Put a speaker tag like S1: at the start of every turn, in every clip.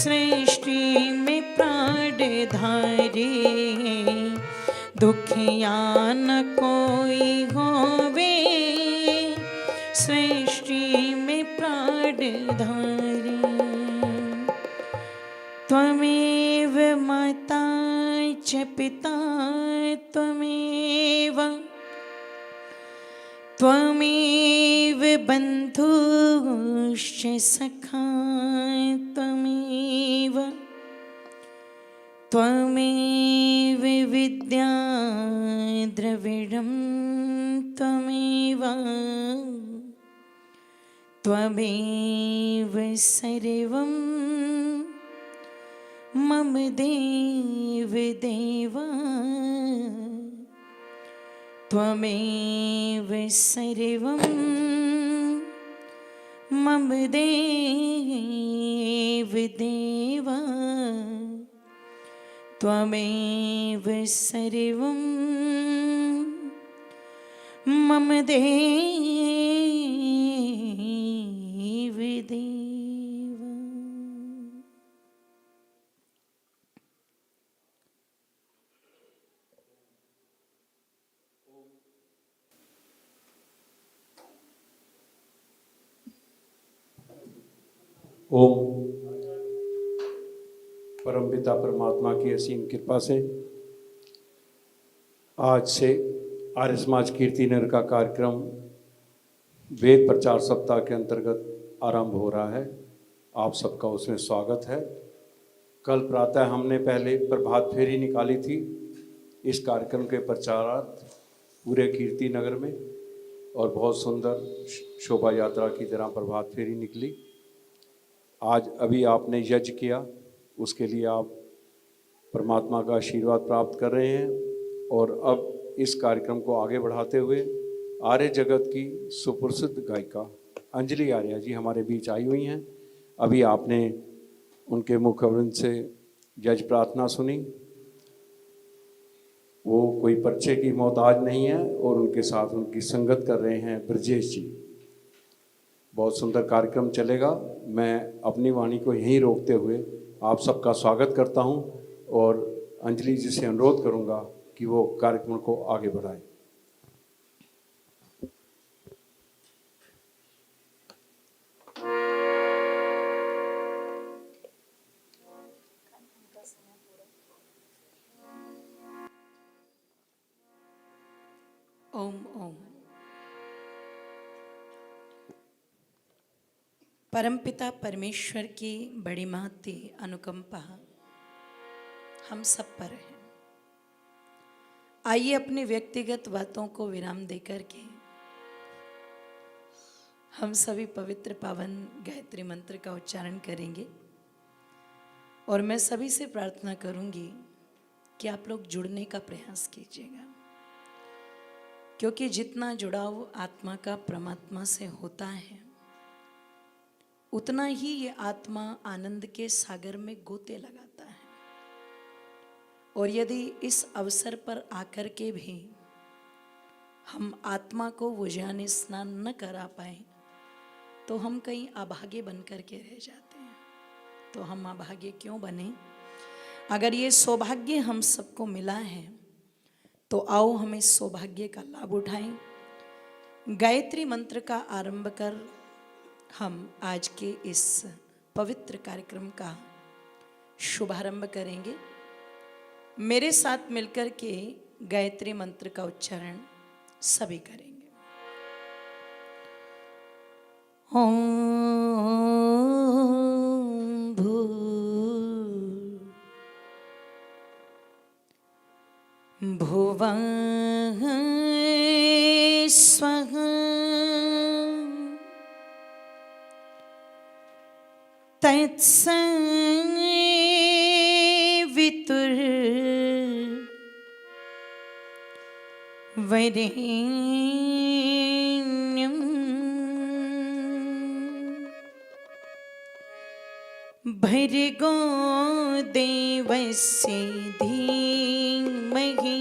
S1: सृष्टि में प्राण धारे, दुखिया न कोई होवे, सृष्टि में प्राण धारे। त्वमेव माता च पिता त्वमेव, त्वमेव बन्धुश्च सखा त्वमेव, त्वमेव विद्या द्रविणं त्वमेव, त्वमेव सर्वं मम देव देव, त्वमेव सर्वं मम देव देव, त्वमेव सर्वं मम देव देव।
S2: ओम। परमपिता परमात्मा की असीम कृपा से आज से आर्य समाज कीर्ति नगर का कार्यक्रम वेद प्रचार सप्ताह के अंतर्गत आरंभ हो रहा है। आप सबका उसमें स्वागत है। कल प्रातः हमने पहले प्रभात फेरी निकाली थी इस कार्यक्रम के प्रचारार्थ पूरे कीर्ति नगर में, और बहुत सुंदर शोभा यात्रा की तरह प्रभात फेरी निकली। आज अभी आपने यज्ञ किया, उसके लिए आप परमात्मा का आशीर्वाद प्राप्त कर रहे हैं। और अब इस कार्यक्रम को आगे बढ़ाते हुए आर्य जगत की सुप्रसिद्ध गायिका अंजलि आर्या जी हमारे बीच आई हुई हैं। अभी आपने उनके मुखवृंद से यज्ञ प्रार्थना सुनी। वो कोई पर्चे की मोहताज नहीं है और उनके साथ उनकी संगत कर रहे हैं ब्रजेश जी। बहुत सुंदर कार्यक्रम चलेगा। मैं अपनी वाणी को यहीं रोकते हुए आप सबका स्वागत करता हूं और अंजलि जी से अनुरोध करूंगा कि वो कार्यक्रम को आगे बढ़ाएं।
S1: ओम ओम। परमपिता परमेश्वर की बड़ी महती अनुकंपा हम सब पर है। आइए अपनी व्यक्तिगत बातों को विराम देकर के हम सभी पवित्र पावन गायत्री मंत्र का उच्चारण करेंगे। और मैं सभी से प्रार्थना करूंगी कि आप लोग जुड़ने का प्रयास कीजिएगा, क्योंकि जितना जुड़ाव आत्मा का परमात्मा से होता है उतना ही ये आत्मा आनंद के सागर में गोते लगाता है। और यदि इस अवसर पर आकर के भी हम आत्मा को वुझाने स्नान न करा पाए तो हम कहीं अभागे बन करके रह जाते हैं। तो हम अभागे क्यों बने? अगर ये सौभाग्य हम सबको मिला है तो आओ हम इस सौभाग्य का लाभ उठाएं। गायत्री मंत्र का आरंभ कर हम आज के इस पवित्र कार्यक्रम का शुभारंभ करेंगे। मेरे साथ मिलकर के गायत्री मंत्र का उच्चारण सभी करेंगे। ओम भुवः स्वः तत्सवितुर्वरेण्यं भर्गो देवस्य धीमहि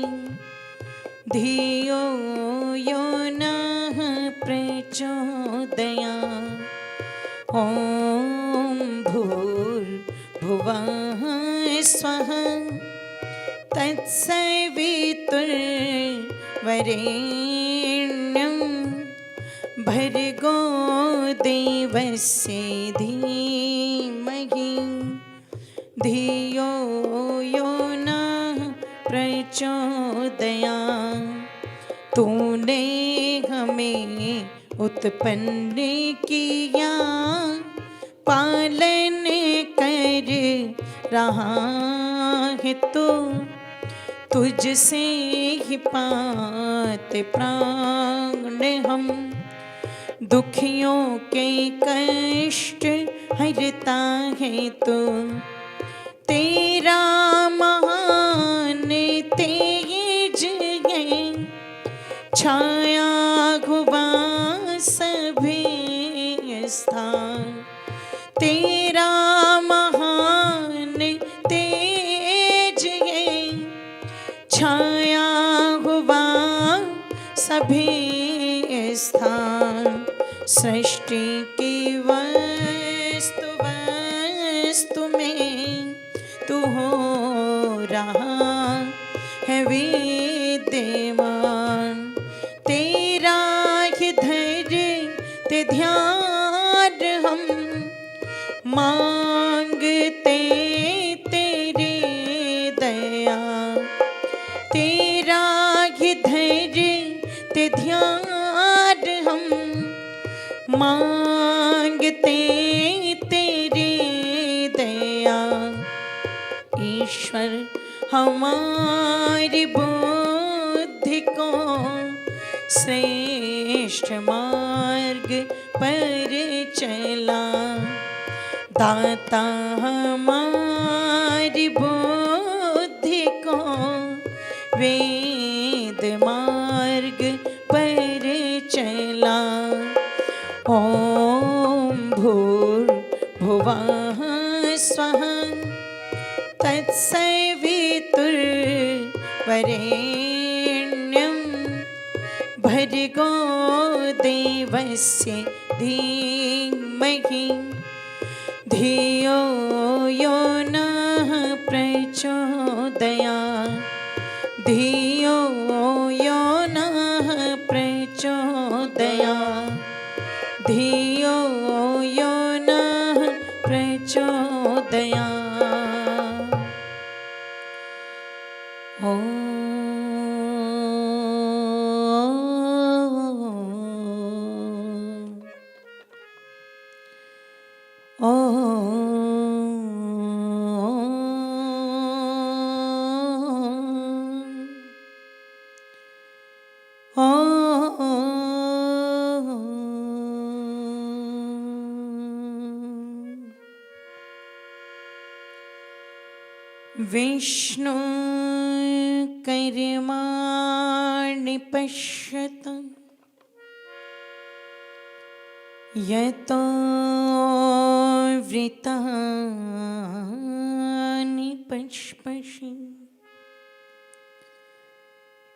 S1: धियो यो नः प्रचोदयात्। ॐ भूर्भुवः भुवः स्वः तत्सवितुर्वरेण्यं भर्गो देवस्य धीमहि धियो यो नः प्रचोदयात्। तूने हमें उत्पन्न किया, पालन कर रहा है तू, तुझसे ही पाते प्राण हम। दुखियों के कष्ट हरता है तू, तेरा महान तेज है, छाया हुआ सभी स्थान। तेरा महान तेज है, छाया हुआ सभी स्थान। सृष्टि की वस्तु में तू हो रहा है विद्यमान। तेरा ही धैर्य ध्यान हम मांगते तेरी दया। तेरा ही धैर्य ध्यान हम मांगते तेरी दया। ईश्वर हमारी बुद्धि को श्रेष्ठ मार्ग पर चला। दाता हमारी बुद्धि को वेद मार्ग पर चला। ओम भूर्भुवः स्वः तत्सवितुर्वरेण्यं भर्गो देवस्य धीमहि धियो यो नः प्रचोदयात्। धियो यो नः प्रचोदयात्। धियो यो नः प्रचोदयात्। विष्णु कर्माणि पश्यत यतो वृतानि पश्पशि।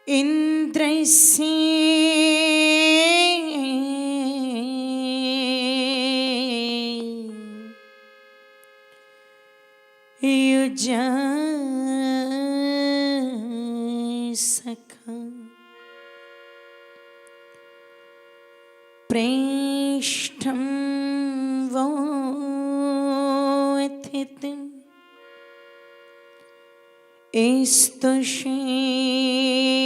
S1: इन्द्रस्य युजा सखा प्रेष्ठं वो अथित स्तुषे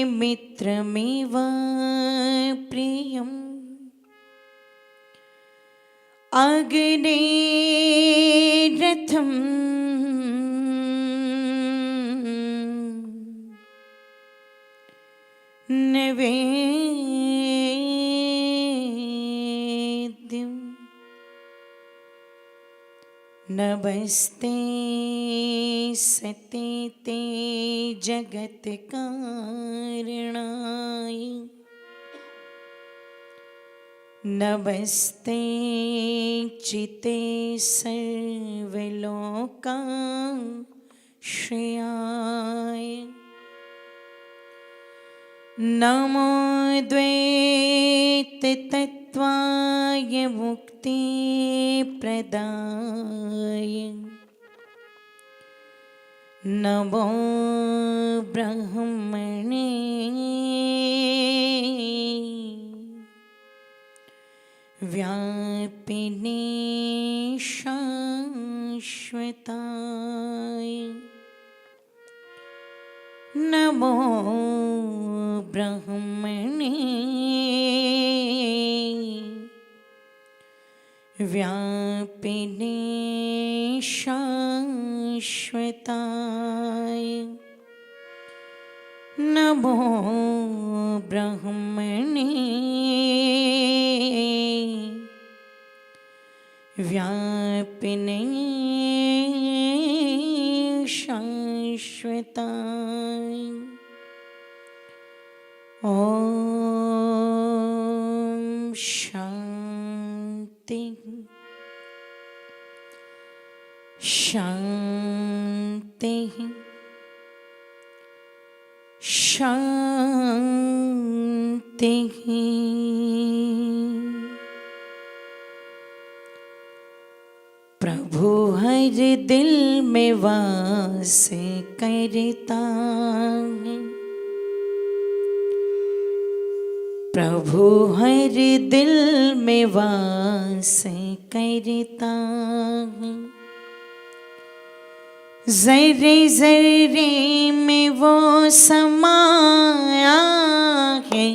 S1: मित्रमिव प्रियम् अग्निरथम् नैवेद्यं नमस्ते सते ते जगत्कारणाय। नमस्ते चिते सर्वलोकाश्रयाय। नमो द्वैत तत्त्वाय मुक्ति प्रदाय। नमो ब्रह्मणे व्यापिने शाश्वताय नमो ब्रह्मणे व्यापिने शाश्वताय नमो ब्रह्मणे व्यापिने शाश्वताय ओम शांति शांति शांति। प्रभु हर दिल में वास करता है, प्रभु हर दिल में वास करता है। जरे जरे में वो समाया है,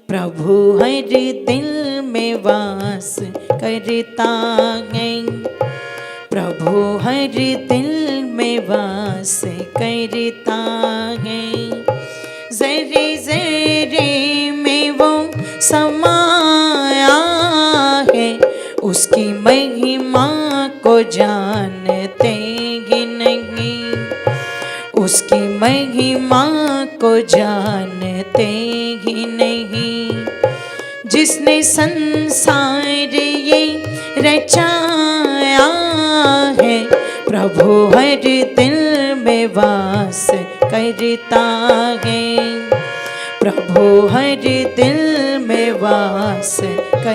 S1: प्रभु हर दिल में वास करता है, प्रभु हर दिल में वास करता है। जरे जरे में वो समाया है, उसकी महिमा को जानते ही नहीं, उसकी महिमा को जानते ही नहीं। जिसने संसार ये रचाया है, प्रभु हर दिल में वास करता है, प्रभु हर दिल में वास करता है।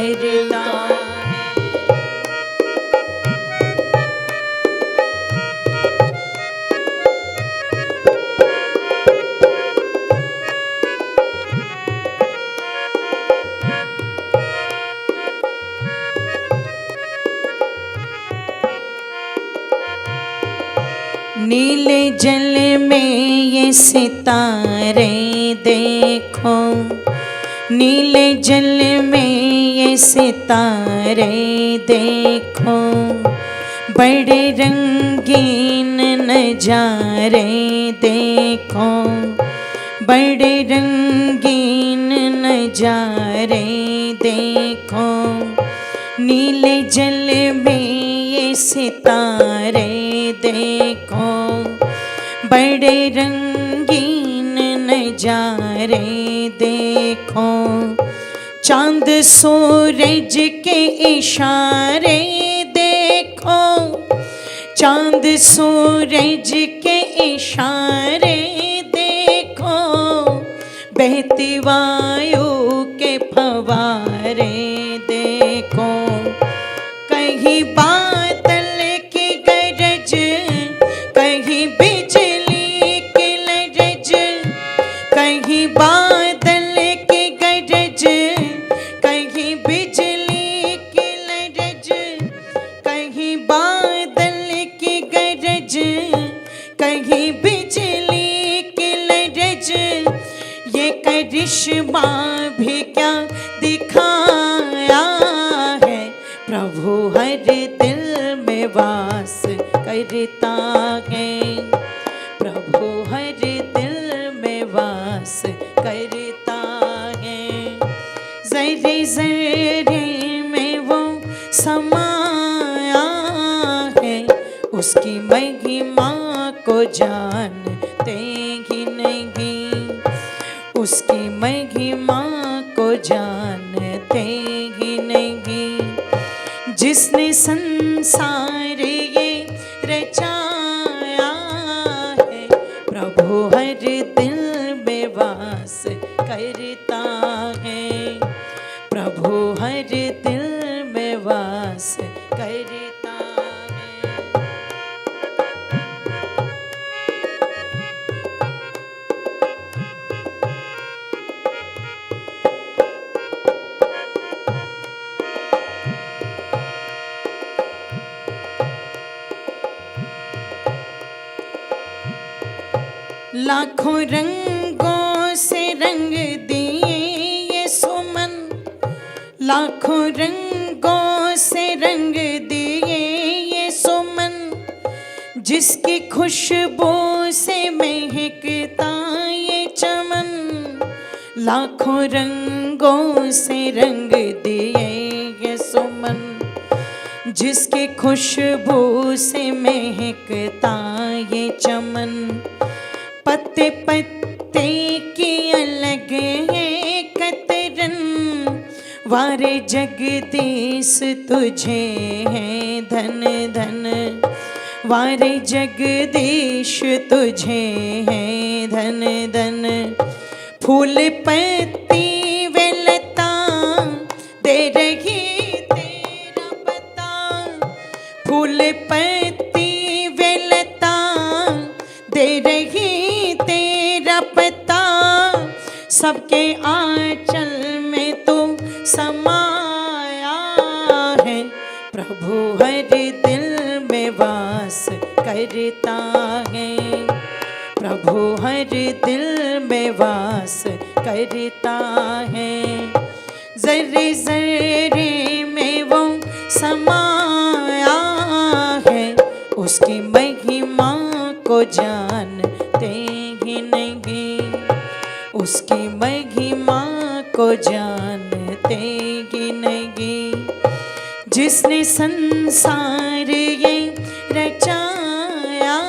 S1: नीले जल में ये सितारे देखो, नीले जल में ये सितारे देखो, बड़े रंगीन नजारे देखो, बड़े रंगीन नजारे देखो। नीले जल में ये सितारे देखो, बड़े रंगीन नजारे देखो। चांद सूरज के इशारे देखो, चांद सूरज के इशारे देखो, बहती वायु के फवारे देखो। कहीं बादल की गरज, कहीं बिजली की लरज, कहीं बादल की गरज, कहीं बिजली की लरज, कहीं बादल की गरज, कहीं बिजली की लरज। ये करिश्मा भी क्या दिखाया है, प्रभु हर दिल में वास करता है, प्रभु हर दिल में वास करता है। जरे जरे में वो समाया है, उसकी महिमा को जानते ही नहीं, उसकी महिमा को जानते ही नहीं। जिसने संसार ये रचाया है, प्रभु हर दिल में वास करता है, प्रभु हर दिल में वास करता है। लाखों रंगों से रंग दिए ये सुमन, लाखों रंगों से रंग दिए ये सुमन, जिसकी खुशबू से महकता ये चमन, लाखों रंगों से रंग दिए ये सुमन, जिसकी खुशबू से महकता ये चमन। पत्ते पत्ते की अलग है कतरन, वारे जगदीश तुझे है धन धन, वारे जगदीश तुझे है धन धन। फूल पत्ती व लता दे रही तेरा पता, फूल पत्ती व लता दे रही तेरा पता, सबके आंचल में तू समाया है, प्रभु हर दिल में वास करता है, प्रभु हर दिल में वास करता है। जर्रे जर्रे में वो समाया है, उसकी महिमा को जानते ही नहीं, उसकी महिमा को जानते ही नहीं। जिसने संसार ये रचाया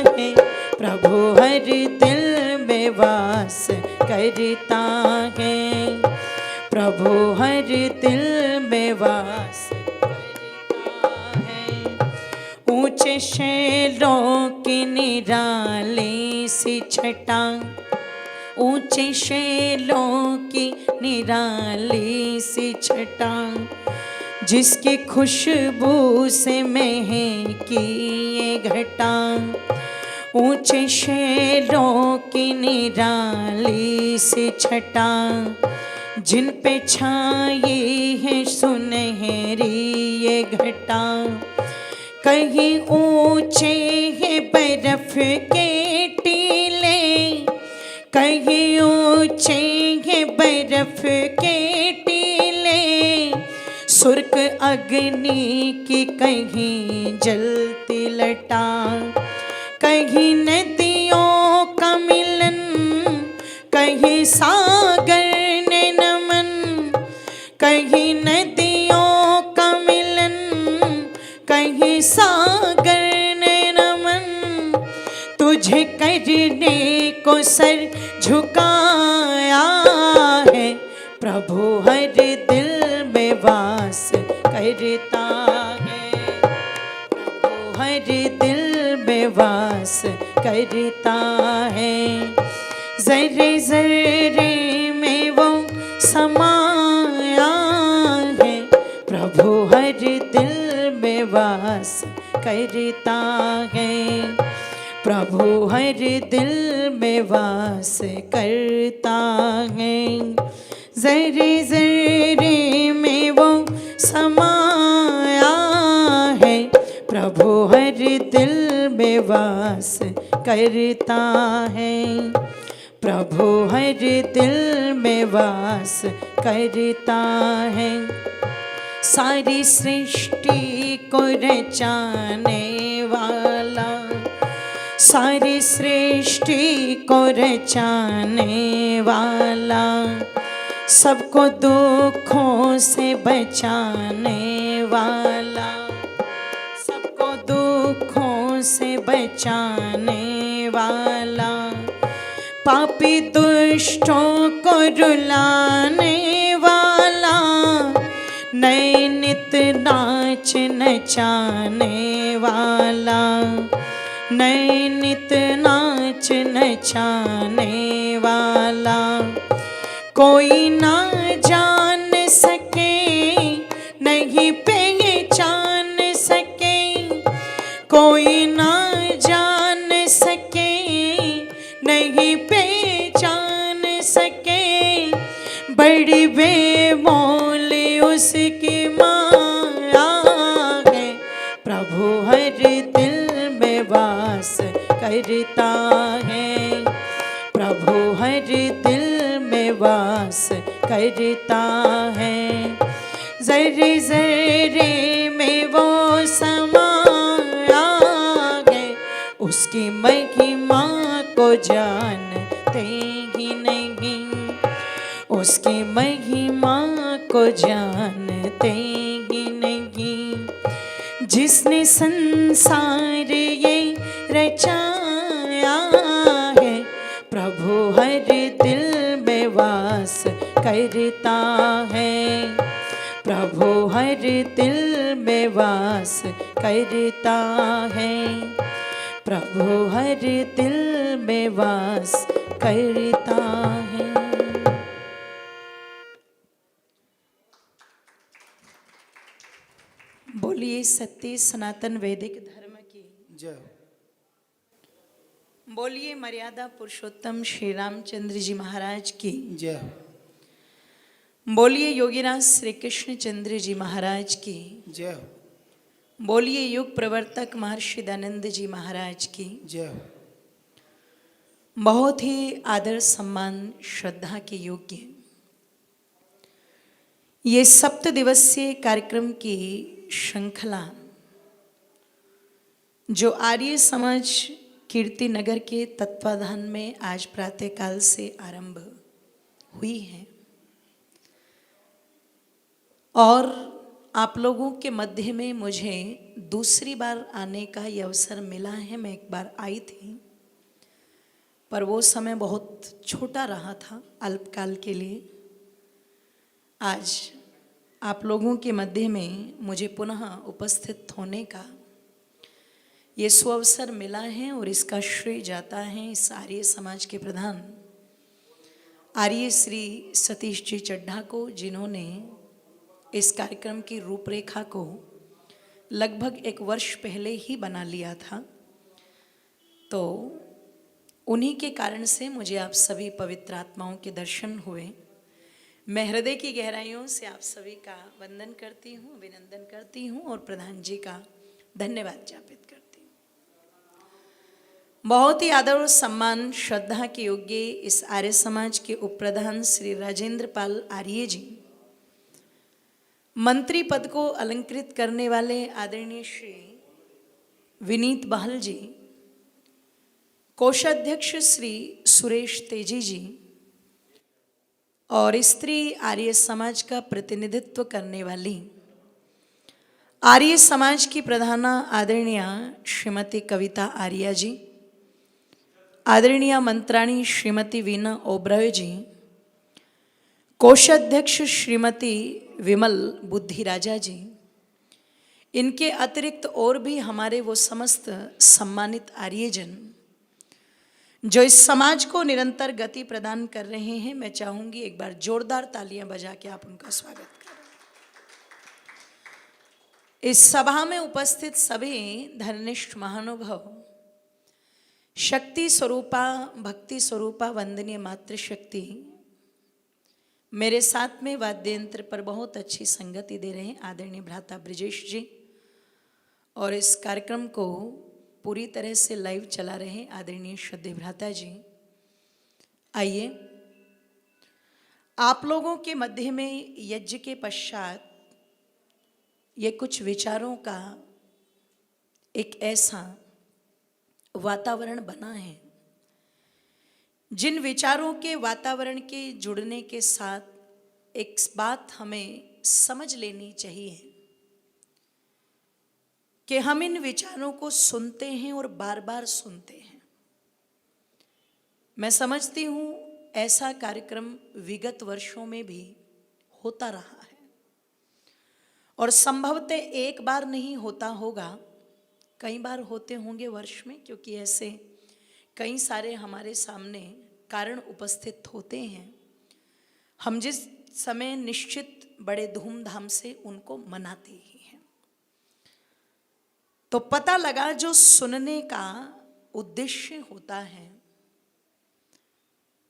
S1: है, प्रभु हर दिल में वास करता है, प्रभु हर दिल में वास करता है। ऊंचे शैलों की निराली सी छटा, ऊंचे शैलों की निराली सी छटा, जिसकी खुशबू से महकी ये घटा, ऊंचे शैलों की निराली सी छटा, जिन पे छाई है सुनहरी ये घटा। कहीं ऊंचे है बर्फ के टीले, कहीं ऊंचे है बर्फ के टीले, सुर्ख अग्नि की कहीं जलती लटा। कहीं नदियों का मिलन, कहीं सागर ने नमन, कहीं नदियों का मिलन, कहीं सागर ने नमन, तुझे करने को सर झुकाया है, प्रभु हर दिल में वास करता है, प्रभु हर दिल में वास करता है। जर्रे जर्रे में वो समाया है, प्रभु हर दिल में वास करता है, प्रभु हर दिल में वास करता है। जर्रे जर्रे में वो समाया है, प्रभु हर दिल में वास करता है, प्रभु हर दिल में वास करता है। सारी सृष्टि को रचाने वाला, सारी सृष्टि को रचाने वाला, सबको दुखों से बचाने वाला, सबको दुखों से बचाने वाला, पापी दुष्टों को रुलाने वाला, नए नित नाच नचाने वाला, नए नित नाच नचाने वाला। कोई ना जान सके, नहीं पहचान सके, कोई ना जान सके, नहीं पहचान सके, बड़ी बेमोल उसकी माया है, प्रभु हर दिल में वास करता है, प्रभु हर दिल में वास करता है। जर्रे जर्रे में वो समाया है, उसकी महिमा को जानते ही नहीं, उसकी महिमा को जानते ही नहीं। जिसने संसार ये रचाया है, प्रभु हर दिल में वास करता है, प्रभु हर दिल में वास करता है, प्रभु हर दिल में वास करता है। बोलिए सत्य सनातन वैदिक धर्म की
S3: जय।
S1: बोलिए मर्यादा पुरुषोत्तम श्री रामचंद्र जी महाराज की
S3: जय।
S1: बोलिए योगीराज श्री कृष्ण चंद्र जी महाराज की
S3: जय।
S1: बोलिए युग प्रवर्तक महर्षि दयानंद जी महाराज की
S3: जय।
S1: बहुत ही आदर सम्मान श्रद्धा के योग्य ये सप्त दिवसीय कार्यक्रम की श्रृंखला जो आर्य समाज कीर्ति नगर के तत्वाधान में आज प्रातःकाल से आरंभ हुई है और आप लोगों के मध्य में मुझे दूसरी बार आने का ये अवसर मिला है। मैं एक बार आई थी पर वो समय बहुत छोटा रहा था, अल्पकाल के लिए। आज आप लोगों के मध्य में मुझे पुनः उपस्थित होने का ये सुअवसर मिला है और इसका श्रेय जाता है इस आर्य समाज के प्रधान आर्य श्री सतीश जी चड्ढा को, जिन्होंने इस कार्यक्रम की रूपरेखा को लगभग 1 वर्ष पहले ही बना लिया था। तो उन्हीं के कारण से मुझे आप सभी पवित्र आत्माओं के दर्शन हुए। मैं हृदय की गहराइयों से आप सभी का वंदन करती हूँ, अभिनंदन करती हूँ और प्रधान जी का धन्यवाद ज्ञापित करती हूँ। बहुत ही आदर और सम्मान श्रद्धा के योग्य इस आर्य समाज के उप प्रधान श्री राजेंद्र पाल आर्य जी, मंत्री पद को अलंकृत करने वाले आदरणीय श्री विनीत बहल जी, कोषाध्यक्ष श्री सुरेश तेजी जी और स्त्री आर्य समाज का प्रतिनिधित्व करने वाली आर्य समाज की प्रधाना आदरणीय श्रीमती कविता आर्या जी, आदरणीय मंत्राणी श्रीमती वीना ओब्रॉय जी, कोषाध्यक्ष श्रीमती विमल बुद्धि राजा जी, इनके अतिरिक्त और भी हमारे वो समस्त सम्मानित आर्यजन जो इस समाज को निरंतर गति प्रदान कर रहे हैं, मैं चाहूंगी एक बार जोरदार तालियां बजा के आप उनका स्वागत करें। इस सभा में उपस्थित सभी धर्मनिष्ठ महानुभाव, शक्ति स्वरूपा भक्ति स्वरूपा वंदनीय मातृशक्ति, मेरे साथ में वाद्य यंत्र पर बहुत अच्छी संगति दे रहे हैं आदरणीय भ्राता ब्रिजेश जी, और इस कार्यक्रम को पूरी तरह से लाइव चला रहे हैं आदरणीय श्रद्धेय भ्राता जी। आइए आप लोगों के मध्य में यज्ञ के पश्चात ये कुछ विचारों का एक ऐसा वातावरण बना है जिन विचारों के वातावरण के जुड़ने के साथ एक बात हमें समझ लेनी चाहिए कि हम इन विचारों को सुनते हैं और बार बार सुनते हैं। मैं समझती हूँ ऐसा कार्यक्रम विगत वर्षों में भी होता रहा है और संभवतः एक बार नहीं होता होगा, कई बार होते होंगे वर्ष में, क्योंकि ऐसे कई सारे हमारे सामने कारण उपस्थित होते हैं। हम जिस समय निश्चित बड़े धूमधाम से उनको मनाते ही हैं। तो पता लगा जो सुनने का उद्देश्य होता है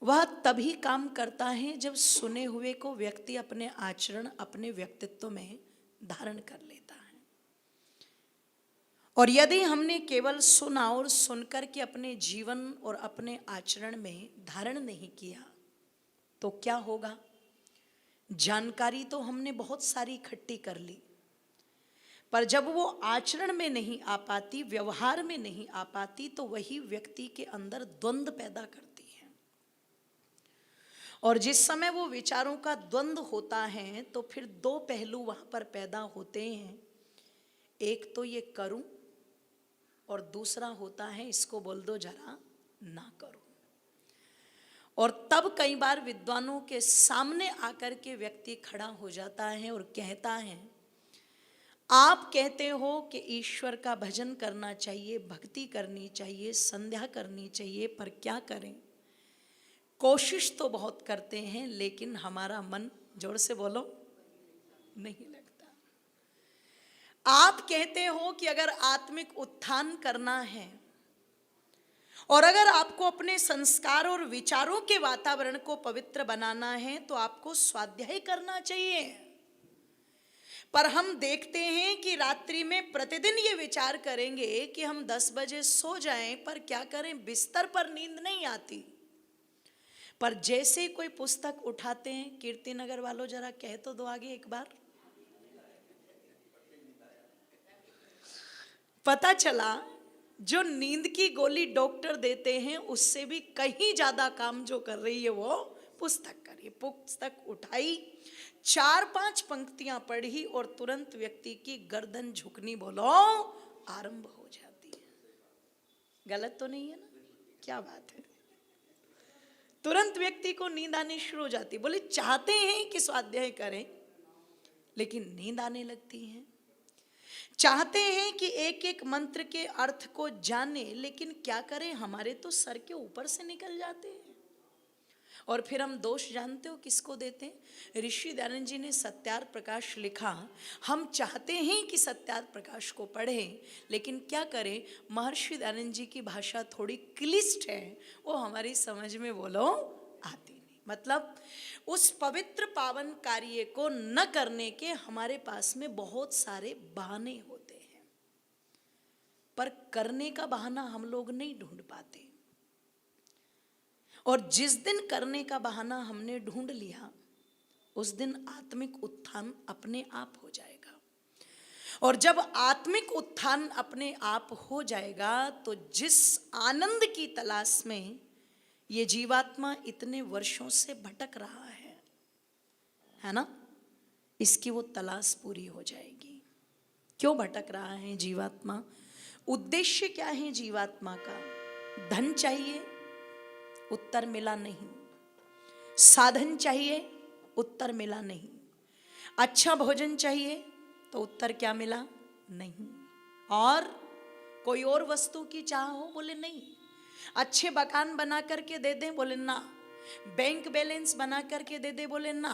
S1: वह तभी काम करता है जब सुने हुए को व्यक्ति अपने आचरण, अपने व्यक्तित्व में धारण कर लेता है। और यदि हमने केवल सुना और सुनकर के अपने जीवन और अपने आचरण में धारण नहीं किया तो क्या होगा? जानकारी तो हमने बहुत सारी इकट्ठी कर ली, पर जब वो आचरण में नहीं आ पाती, व्यवहार में नहीं आ पाती, तो वही व्यक्ति के अंदर द्वंद्व पैदा करती है। और जिस समय वो विचारों का द्वंद्व होता है तो फिर दो पहलू वहां पर पैदा होते हैं। एक तो ये करूं और दूसरा होता है इसको बोल दो जरा ना करूं। और तब कई बार विद्वानों के सामने आकर के व्यक्ति खड़ा हो जाता है और कहता है, आप कहते हो कि ईश्वर का भजन करना चाहिए, भक्ति करनी चाहिए, संध्या करनी चाहिए, पर क्या करें? कोशिश तो बहुत करते हैं लेकिन हमारा मन, जोर से बोलो, नहीं लगता। आप कहते हो कि अगर आत्मिक उत्थान करना है और अगर आपको अपने संस्कार और विचारों के वातावरण को पवित्र बनाना है तो आपको स्वाध्याय करना चाहिए। पर हम देखते हैं कि रात्रि में प्रतिदिन ये विचार करेंगे कि हम 10 बजे सो जाएं, पर क्या करें, बिस्तर पर नींद नहीं आती। पर जैसे ही कोई पुस्तक उठाते हैं, कीर्तिनगर वालों जरा कह तो दो आगे एक बार, पता चला जो नींद की गोली डॉक्टर देते हैं उससे भी कहीं ज्यादा काम जो कर रही है वो पुस्तक कर रही है। पुस्तक उठाई, 4-5 पंक्तियां पढ़ी और तुरंत व्यक्ति की गर्दन झुकनी बोलो आरंभ हो जाती है। गलत तो नहीं है ना? क्या बात है, तुरंत व्यक्ति को नींद आनी शुरू हो जाती। बोले चाहते हैं कि स्वाध्याय करें लेकिन नींद आने लगती है। चाहते हैं कि एक एक मंत्र के अर्थ को जाने, लेकिन क्या करें, हमारे तो सर के ऊपर से निकल जाते हैं। और फिर हम दोष जानते हो किसको देते हैं? ऋषि दयानंद जी ने सत्यार्थ प्रकाश लिखा, हम चाहते हैं कि सत्यार्थ प्रकाश को पढ़ें, लेकिन क्या करें, महर्षि दयानंद जी की भाषा थोड़ी क्लिष्ट है, वो हमारी समझ में बोलो आती नहीं। मतलब उस पवित्र पावन कार्य को न करने के हमारे पास में बहुत सारे बहाने होते हैं, पर करने का बहाना हम लोग नहीं ढूंढ पाते। और जिस दिन करने का बहाना हमने ढूंढ लिया उस दिन आत्मिक उत्थान अपने आप हो जाएगा। और जब आत्मिक उत्थान अपने आप हो जाएगा तो जिस आनंद की तलाश में ये जीवात्मा इतने वर्षों से भटक रहा है ना, इसकी वो तलाश पूरी हो जाएगी। क्यों भटक रहा है जीवात्मा? उद्देश्य क्या है जीवात्मा का? धन चाहिए, उत्तर मिला नहीं। साधन चाहिए, उत्तर मिला नहीं। अच्छा भोजन चाहिए तो उत्तर क्या मिला? नहीं। और कोई और वस्तु की चाह हो? बोले नहीं। अच्छे मकान बना करके दे दें? बोले ना। बैंक बैलेंस बना करके दे दे? बोले ना।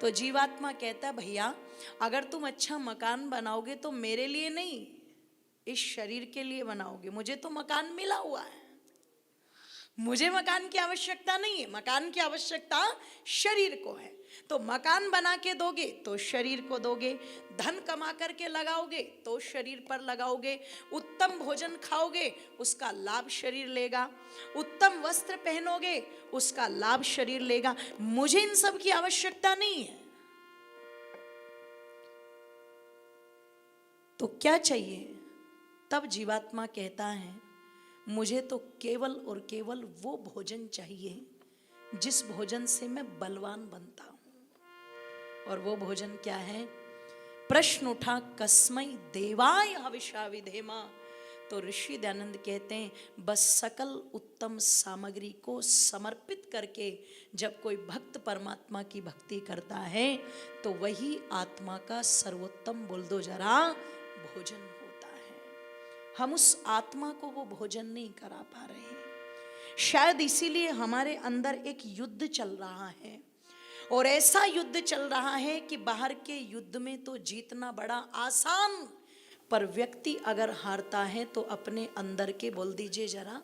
S1: तो जीवात्मा कहता, भैया अगर तुम अच्छा मकान बनाओगे तो मेरे लिए नहीं, इस शरीर के लिए बनाओगे। मुझे तो मकान मिला हुआ है, मुझे मकान की आवश्यकता नहीं है। मकान की आवश्यकता शरीर को है। तो मकान बना के दोगे तो शरीर को दोगे, धन कमा करके लगाओगे तो शरीर पर लगाओगे, उत्तम भोजन खाओगे उसका लाभ शरीर लेगा, उत्तम वस्त्र पहनोगे उसका लाभ शरीर लेगा। मुझे इन सब की आवश्यकता नहीं है। तो क्या चाहिए? तब जीवात्मा कहता है, मुझे तो केवल और केवल वो भोजन चाहिए जिस भोजन से मैं बलवान बनता हूं। और वो भोजन क्या है? प्रश्न उठा, कस्मै देवाय हविषा विधेमा। तो ऋषि दयानंद कहते हैं, बस सकल उत्तम सामग्री को समर्पित करके जब कोई भक्त परमात्मा की भक्ति करता है तो वही आत्मा का सर्वोत्तम, बोल दो जरा, भोजन होता है। हम उस आत्मा को वो भोजन नहीं करा पा रहे हैं। शायद इसीलिए हमारे अंदर एक युद्ध चल रहा है, और ऐसा युद्ध चल रहा है कि बाहर के युद्ध में तो जीतना बड़ा आसान, पर व्यक्ति अगर हारता है तो अपने अंदर के, बोल दीजिए जरा,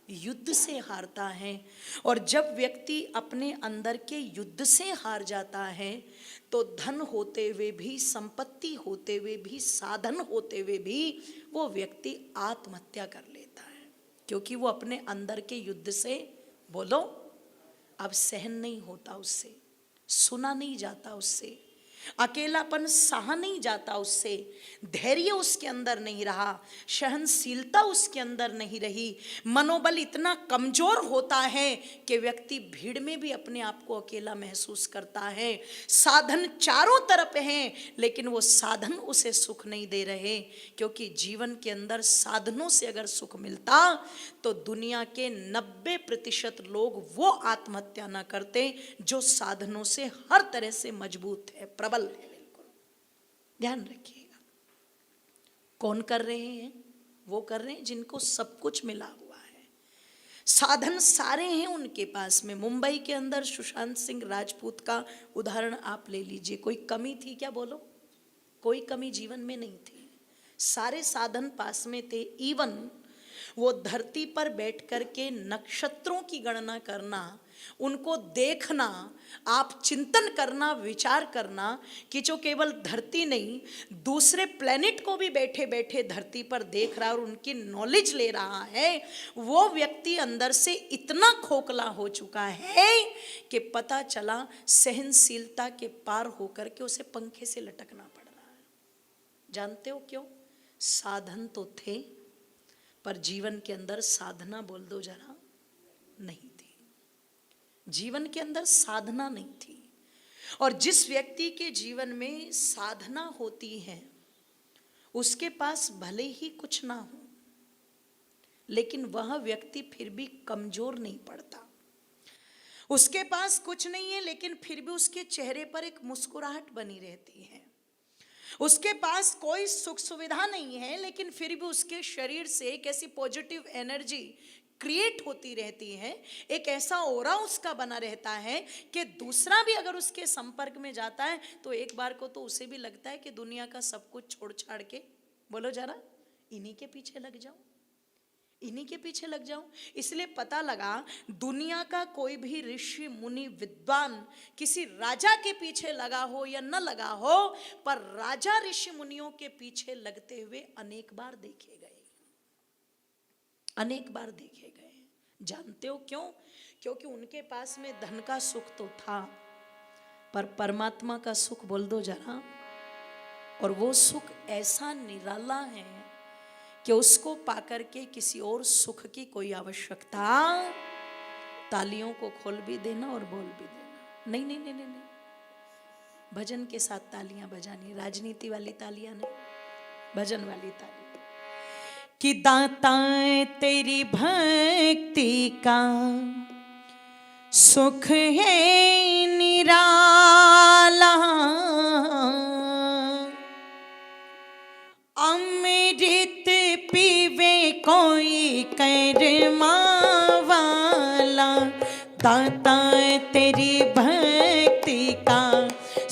S1: युद्ध से हारता है। और जब व्यक्ति अपने अंदर के युद्ध से हार जाता है तो धन होते हुए भी, संपत्ति होते हुए भी, साधन होते हुए भी वो व्यक्ति आत्महत्या कर लेता है, क्योंकि वो अपने अंदर के युद्ध से, बोलो, अब सहन नहीं होता उससे, सुना नहीं जाता उससे, अकेलापन सहा नहीं जाता उससे, धैर्य उसके अंदर नहीं रहा, सहनशीलता उसके अंदर नहीं रही, मनोबल इतना कमजोर होता है कि व्यक्ति भीड़ में भी अपने आप को अकेला महसूस करता है। साधन चारों तरफ हैं लेकिन वो साधन उसे सुख नहीं दे रहे, क्योंकि जीवन के अंदर साधनों से अगर सुख मिलता तो दुनिया के 90% लोग वो आत्महत्या ना करते जो साधनों से हर तरह से मजबूत है, प्रबल है। बिल्कुल ध्यान रखिएगा, कौन कर रहे हैं? वो कर रहे हैं जिनको सब कुछ मिला हुआ है, साधन सारे हैं उनके पास में। मुंबई के अंदर सुशांत सिंह राजपूत का उदाहरण आप ले लीजिए। कोई कमी थी क्या? बोलो, कोई कमी जीवन में नहीं थी, सारे साधन पास में थे। इवन वो धरती पर बैठ कर के नक्षत्रों की गणना करना, उनको देखना, आप चिंतन करना, विचार करना कि जो केवल धरती नहीं दूसरे प्लेनेट को भी बैठे बैठे धरती पर देख रहा और उनकी नॉलेज ले रहा है, वो व्यक्ति अंदर से इतना खोखला हो चुका है कि पता चला सहनशीलता के पार होकर के उसे पंखे से लटकना पड़ रहा है। जानते हो क्यों? साधन तो थे पर जीवन के अंदर साधना, बोल दो जरा, नहीं थी। जीवन के अंदर साधना नहीं थी। और जिस व्यक्ति के जीवन में साधना होती है उसके पास भले ही कुछ ना हो लेकिन वह व्यक्ति फिर भी कमजोर नहीं पड़ता। उसके पास कुछ नहीं है लेकिन फिर भी उसके चेहरे पर एक मुस्कुराहट बनी रहती है। उसके पास कोई सुख सुविधा नहीं है लेकिन फिर भी उसके शरीर से एक ऐसी पॉजिटिव एनर्जी क्रिएट होती रहती है, एक ऐसा ओरा उसका बना रहता है कि दूसरा भी अगर उसके संपर्क में जाता है तो एक बार को तो उसे भी लगता है कि दुनिया का सब कुछ छोड़ छाड़ के, बोलो जरा, इन्हीं के पीछे लग जाऊं, इन्हीं के पीछे लग जाऊं। इसलिए पता लगा दुनिया का कोई भी ऋषि मुनि विद्वान किसी राजा के पीछे लगा हो या न लगा हो, पर राजा ऋषि मुनियों के पीछे लगते हुए अनेक बार देखे गए, अनेक बार देखे गए। जानते हो क्यों? क्योंकि उनके पास में धन का सुख तो था पर परमात्मा का सुख, बोल दो जरा, और वो सुख ऐसा निराला है कि उसको पाकर के किसी और सुख की कोई आवश्यकता, तालियों को खोल भी देना और बोल भी देना, नहीं नहीं नहीं नहीं, नहीं। भजन के साथ तालियां बजानी, राजनीति वाली तालियां नहीं, भजन वाली तालियां। कि दाता तेरी भक्ति का सुख है निराला, अमृत पीवे कोई कर्मा वाला। दाता तेरी भक्ति का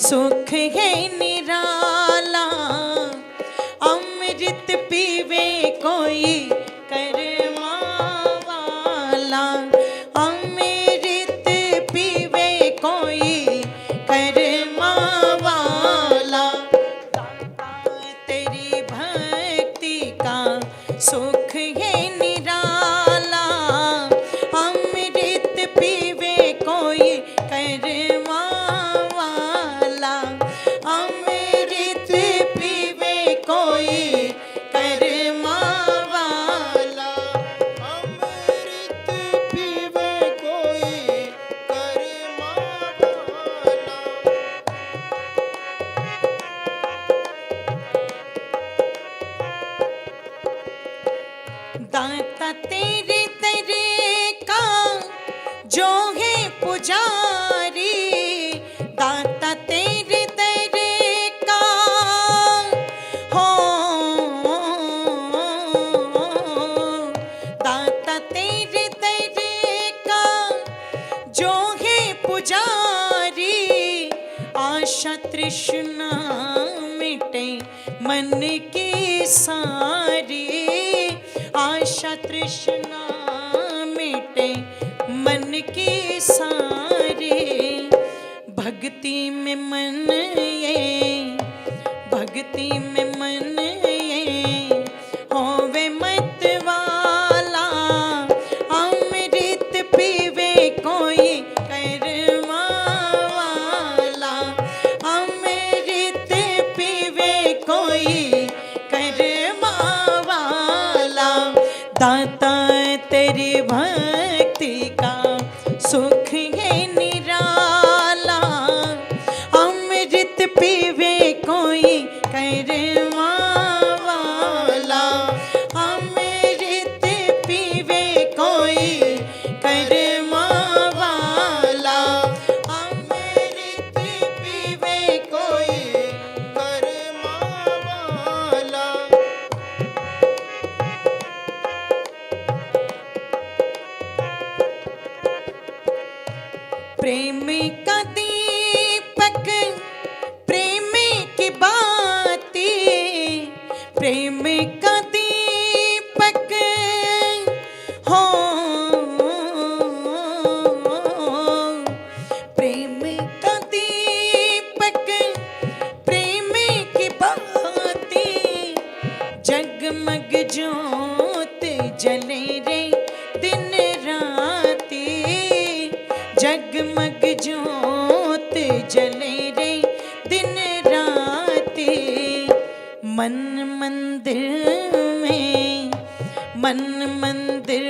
S1: सुख है निराला, अमृत पीवे कोई कर्मा वाला, अमृत पीवे कोई कर्मा वाला। दाता तेरी भक्ति का सुख है निराला, अमृत पीवे कोई कर्मा वाला, अमृत पीवे कोई कर्मा वाला,
S3: अमृत पीवे कोई कर्मा वाला।
S1: दाता तेरे तेरे का जो है पुजारी, दाता तेरे तेरे का हो, दाता तेरे तेरे का जो है पुजारी, आशा तृष्णा मिटे मन की सारी, आशा तृष्णा मेटे मन की सारे, भक्ति में मन ये, भक्ति में मन ये होवे मत वाला, अमृत पीवे कोई करवा वाला, अमृत पीवे कोई करवा वाला, दाता तेरी भक्ति का सुख है निराला, अमृत पीवे कोई करवा वाला, अमृत पीवे कोई करवा वाला,
S3: अमृत पीवे कोई कर्मा वाला।
S1: प्रेम का दीपक प्रेम की बातें, प्रेम का दीपक हो, प्रेम का दीपक प्रेम की बातें, जगमग ज्योत जले रे दिन राती, जगमग ज्योत जले रे दिन राती, मन मंदिर में, मन मंदिर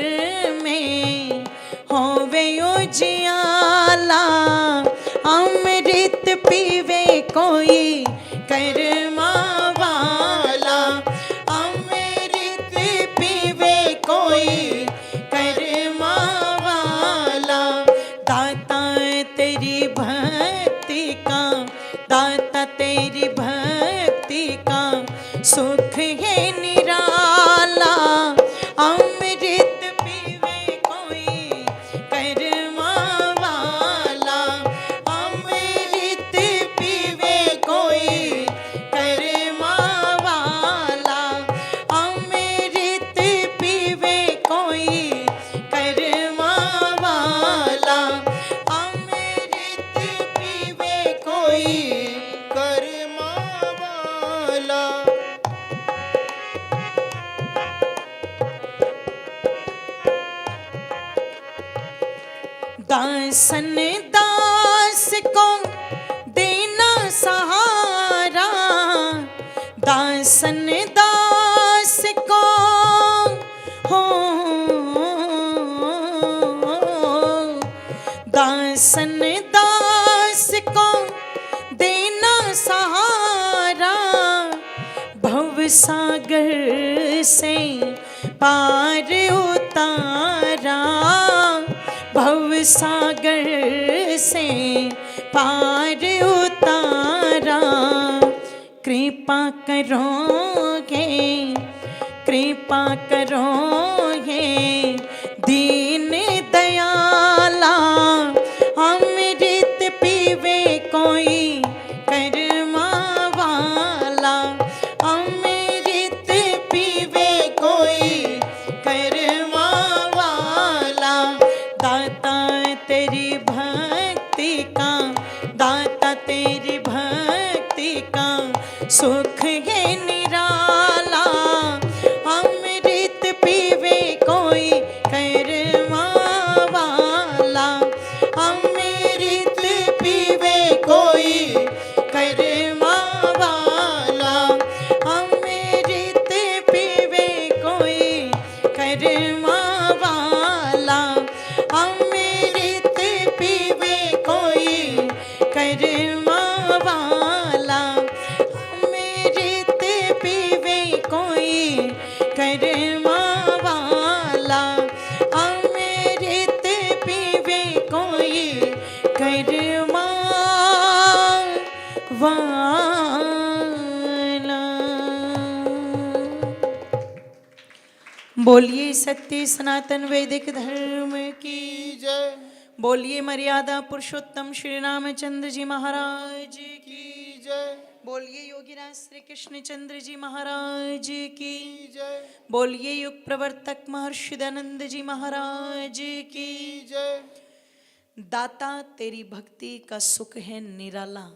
S1: में होवे उजियाला, अमृत पीवे कोई करवा वाला, अमृत पीवे कोई करवा वाला, दाता तेरी भक्ति का, दाता तेरी भक्ति का सुख है निराला, अमृत पीवे कोई करवा वाला, अमृत पीवे कोई करवा वाला, अमृत पीवे कोई करवा वाला, अमृत पीवे कोई
S3: कर्मा वाला।
S1: दासन दास को देना सहारा, दासन दास को हो, दासन दास को देना सहारा, भव सागर से पार उतारा, भव सागर से पार उतारा, कृपा करोगे, कृपा करोगे दीन दयाला, अमृत पीवे कोई करवा वाला, अमृत पीवे कोई करवा वाला, दाता तेरी भक्ति का, दाता तेरी भक्ति का सुख है निराला, अमृत पीवे कोई करवा वाला, अमृत पीवे कोई करवा वाला, अमृत पीवे कोई करवा वाला, अमृत पीवे कोई करवा वाला, अमृत पीवे कोई करवा वाला, अमृत पीवे कोई करवा वाला। बोलिए सत्य सनातन वैदिक धर्म की,
S3: जय।
S1: बोलिए मर्यादा पुरुषोत्तम श्री रामचंद्र जी महाराज की,
S3: जय।
S1: बोलिए योगीराज श्री कृष्ण चंद्र जी महाराज की
S3: जय
S1: बोलिए युग प्रवर्तक महर्षि दयानंद जी महाराज की
S3: जय।
S1: दाता तेरी भक्ति का सुख है निराला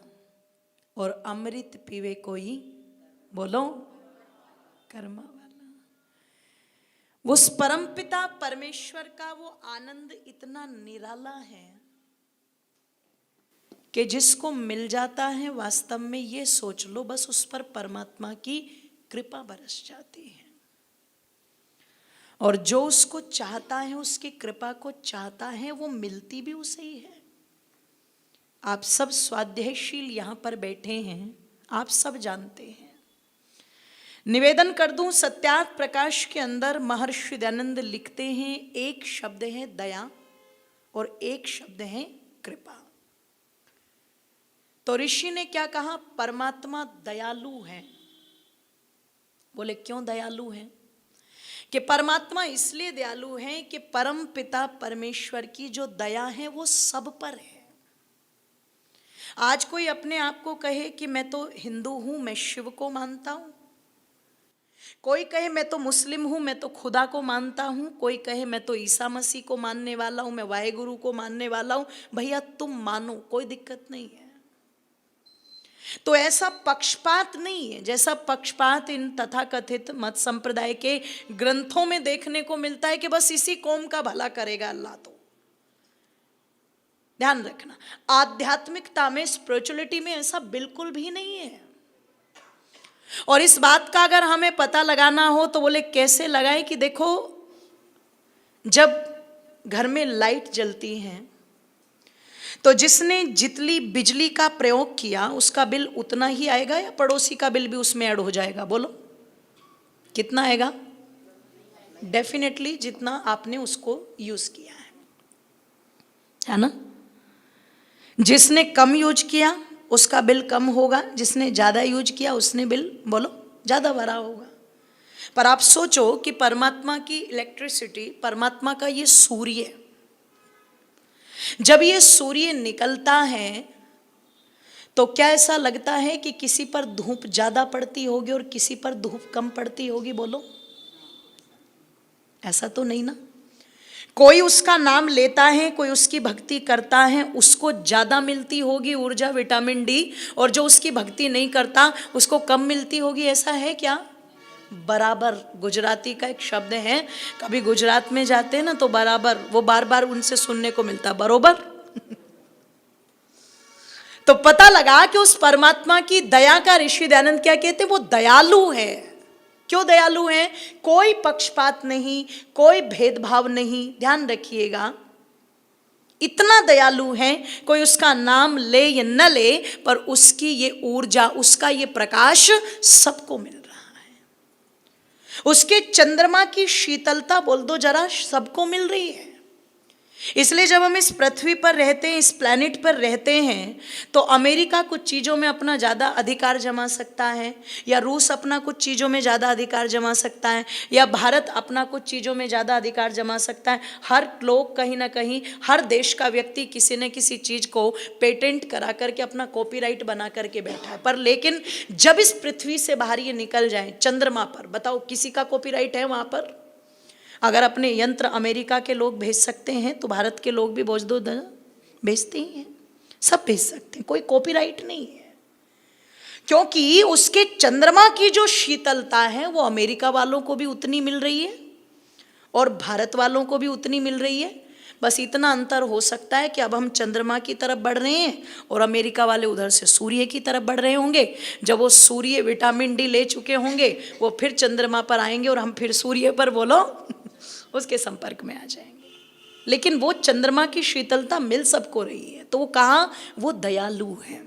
S1: और अमृत पीवे कोई बोलो कर्मा वाला। उस परमपिता परमेश्वर का वो आनंद इतना निराला है कि जिसको मिल जाता है वास्तव में ये सोच लो बस उस पर परमात्मा की कृपा बरस जाती है। और जो उसको चाहता है उसकी कृपा को चाहता है वो मिलती भी उसे ही है। आप सब स्वाध्यायशील यहाँ पर बैठे हैं, आप सब जानते हैं। निवेदन कर दूं सत्यार्थ प्रकाश के अंदर महर्षि दयानंद लिखते हैं एक शब्द है दया और एक शब्द है कृपा। तो ऋषि ने क्या कहा? परमात्मा दयालु है। बोले क्यों दयालु है? कि परमात्मा इसलिए दयालु है कि परम पिता परमेश्वर की जो दया है वो सब पर है। आज कोई अपने आप को कहे कि मैं तो हिंदू हूं, मैं शिव को मानता हूं। कोई कहे मैं तो मुस्लिम हूं, मैं तो खुदा को मानता हूं। कोई कहे मैं तो ईसा मसीह को मानने वाला हूं, मैं वाहेगुरु को मानने वाला हूं। भैया तुम मानो, कोई दिक्कत नहीं है। तो ऐसा पक्षपात नहीं है जैसा पक्षपात इन तथाकथित मत संप्रदाय के ग्रंथों में देखने को मिलता है कि बस इसी कौम का भला करेगा अल्लाह। तो ध्यान रखना, आध्यात्मिकता में, स्पिरिचुअलिटी में ऐसा बिल्कुल भी नहीं है। और इस बात का अगर हमें पता लगाना हो तो बोले कैसे लगाएं? कि देखो जब घर में लाइट जलती है तो जिसने जितनी बिजली का प्रयोग किया उसका बिल उतना ही आएगा या पड़ोसी का बिल भी उसमें ऐड हो जाएगा? बोलो कितना आएगा? डेफिनेटली जितना आपने उसको यूज किया है ना। जिसने कम यूज किया उसका बिल कम होगा, जिसने ज्यादा यूज किया उसने बिल बोलो ज्यादा भरा होगा। पर आप सोचो कि परमात्मा की इलेक्ट्रिसिटी, परमात्मा का ये सूर्य, जब ये सूर्य निकलता है तो क्या ऐसा लगता है कि किसी पर धूप ज्यादा पड़ती होगी और किसी पर धूप कम पड़ती होगी? बोलो ऐसा तो नहीं ना। कोई उसका नाम लेता है, कोई उसकी भक्ति करता है, उसको ज्यादा मिलती होगी ऊर्जा, विटामिन डी, और जो उसकी भक्ति नहीं करता उसको कम मिलती होगी। ऐसा है क्या? बराबर। गुजराती का एक शब्द है, कभी गुजरात में जाते हैं ना तो बराबर, वो बार बार उनसे सुनने को मिलता बरोबर। तो पता लगा कि उस परमात्मा की दया का ऋषि दयानंद क्या कहते हैं? वो दयालु है। क्यों दयालु है? कोई पक्षपात नहीं, कोई भेदभाव नहीं। ध्यान रखिएगा, इतना दयालु है, कोई उसका नाम ले या न ले पर उसकी ये ऊर्जा, उसका ये प्रकाश सबको मिल रहा है। उसके चंद्रमा की शीतलता बोल दो जरा, सबको मिल रही है। इसलिए जब हम इस पृथ्वी पर रहते हैं, इस प्लैनेट पर रहते हैं, तो अमेरिका कुछ चीज़ों में अपना ज़्यादा अधिकार जमा सकता है, या रूस अपना कुछ चीज़ों में ज़्यादा अधिकार जमा सकता है, या भारत अपना कुछ चीज़ों में ज़्यादा अधिकार जमा सकता है। हर लोग कहीं ना कहीं, हर देश का व्यक्ति किसी न किसी चीज़ को पेटेंट करा करके अपना कॉपीराइट बना करके बैठा है। पर लेकिन जब इस पृथ्वी से बाहर ये निकल जाए चंद्रमा पर, बताओ किसी का कॉपीराइट है वहाँ पर? अगर अपने यंत्र अमेरिका के लोग भेज सकते हैं तो भारत के लोग भी भेज दो, भेजते ही हैं, सब भेज सकते हैं, कोई कॉपीराइट नहीं है। क्योंकि उसके चंद्रमा की जो शीतलता है वो अमेरिका वालों को भी उतनी मिल रही है और भारत वालों को भी उतनी मिल रही है। बस इतना अंतर हो सकता है कि अब हम चंद्रमा की तरफ बढ़ रहे हैं और अमेरिका वाले उधर से सूर्य की तरफ बढ़ रहे होंगे। जब वो सूर्य विटामिन डी ले चुके होंगे वो फिर चंद्रमा पर आएंगे और हम फिर सूर्य पर बोलो उसके संपर्क में आ जाएंगे। लेकिन वो चंद्रमा की शीतलता मिल सबको रही है। तो वो कहाँ? वो दयालु है।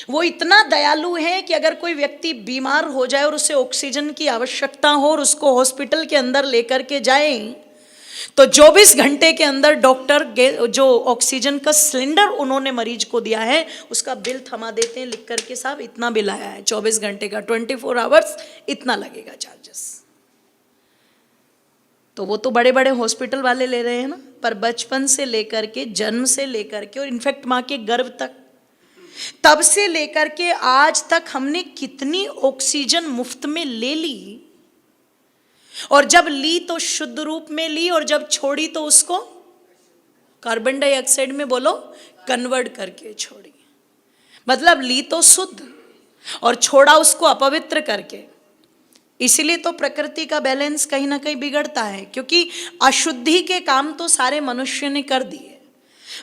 S1: वो इतना दयालु है कि अगर कोई व्यक्ति बीमार हो जाए और उसे ऑक्सीजन की आवश्यकता हो और उसको हॉस्पिटल के अंदर लेकर के जाए तो 24 घंटे के अंदर डॉक्टर जो ऑक्सीजन का सिलेंडर उन्होंने मरीज को दिया है उसका बिल थमा देते हैं लिख करके, साहब इतना बिल आया है 24 घंटे का, 24 आवर्स इतना लगेगा चार्जेस। तो वो तो बड़े बड़े हॉस्पिटल वाले ले रहे हैं ना, पर बचपन से लेकर के, जन्म से लेकर के और इनफैक्ट माँ के गर्भ तक तब से लेकर के आज तक हमने कितनी ऑक्सीजन मुफ्त में ले ली, और जब ली तो शुद्ध रूप में ली, और जब छोड़ी तो उसको कार्बन डाइऑक्साइड में बोलो कन्वर्ट करके छोड़ी। मतलब ली तो शुद्ध और छोड़ा उसको अपवित्र करके। इसीलिए तो प्रकृति का बैलेंस कहीं ना कहीं बिगड़ता है, क्योंकि अशुद्धि के काम तो सारे मनुष्य ने कर दिए।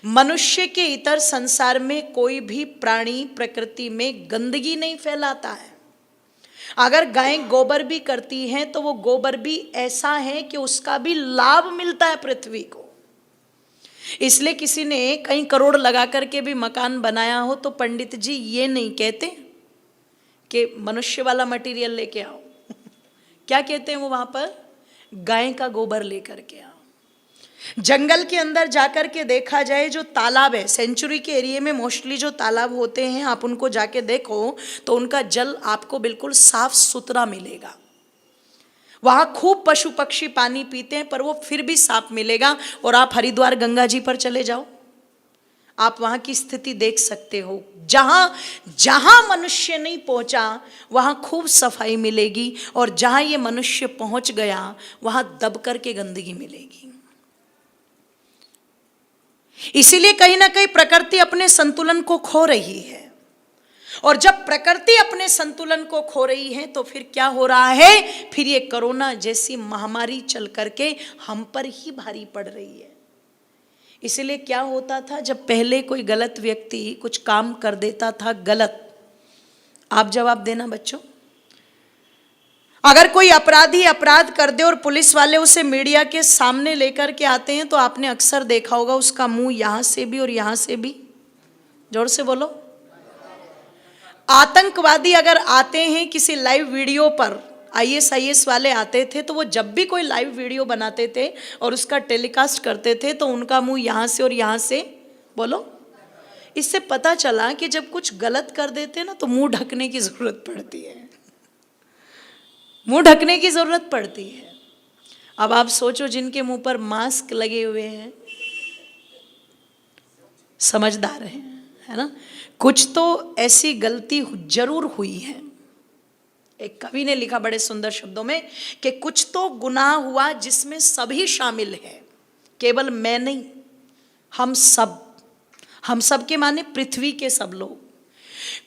S1: मनुष्य के इतर संसार में कोई भी प्राणी प्रकृति में गंदगी नहीं फैलाता है। अगर गाय गोबर भी करती है तो वो गोबर भी ऐसा है कि उसका भी लाभ मिलता है पृथ्वी को। इसलिए किसी ने कई करोड़ लगा करके भी मकान बनाया हो तो पंडित जी ये नहीं कहते कि मनुष्य वाला मटेरियल लेके आओ। क्या कहते हैं वो वहां पर? गाय का गोबर लेकर के आओ। जंगल के अंदर जाकर के देखा जाए, जो तालाब है सेंचुरी के एरिया में मोस्टली जो तालाब होते हैं, आप उनको जाके देखो तो उनका जल आपको बिल्कुल साफ सुथरा मिलेगा। वहां खूब पशु पक्षी पानी पीते हैं पर वो फिर भी साफ मिलेगा। और आप हरिद्वार गंगा जी पर चले जाओ, आप वहां की स्थिति देख सकते हो। जहां जहां मनुष्य नहीं पहुंचा वहां खूब सफाई मिलेगी, और जहां ये मनुष्य पहुंच गया वहां दब करके गंदगी मिलेगी। इसीलिए कहीं ना कहीं प्रकृति अपने संतुलन को खो रही है, और जब प्रकृति अपने संतुलन को खो रही है तो फिर क्या हो रहा है? फिर ये कोरोना जैसी महामारी चल करके हम पर ही भारी पड़ रही है। इसीलिए क्या होता था, जब पहले कोई गलत व्यक्ति कुछ काम कर देता था गलत, आप जवाब देना बच्चों, अगर कोई अपराधी अपराध कर दे और पुलिस वाले उसे मीडिया के सामने लेकर के आते हैं तो आपने अक्सर देखा होगा उसका मुंह यहां से भी और यहां से भी, जोर से बोलो। आतंकवादी अगर आते हैं किसी लाइव वीडियो पर, IAS वाले आते थे तो वो जब भी कोई लाइव वीडियो बनाते थे और उसका टेलीकास्ट करते थे तो उनका मुंह यहां से और यहां से, बोलो। इससे पता चला कि जब कुछ गलत कर देते ना तो मुंह ढकने की जरूरत पड़ती है, मुंह ढकने की जरूरत पड़ती है। अब आप सोचो जिनके मुंह पर मास्क लगे हुए हैं, समझदार हैं, है ना, कुछ तो ऐसी गलती जरूर हुई है। एक कवि ने लिखा बड़े सुंदर शब्दों में कि कुछ तो गुनाह हुआ जिसमें सभी शामिल है, केवल मैं नहीं, हम सब के माने पृथ्वी के सब लोग।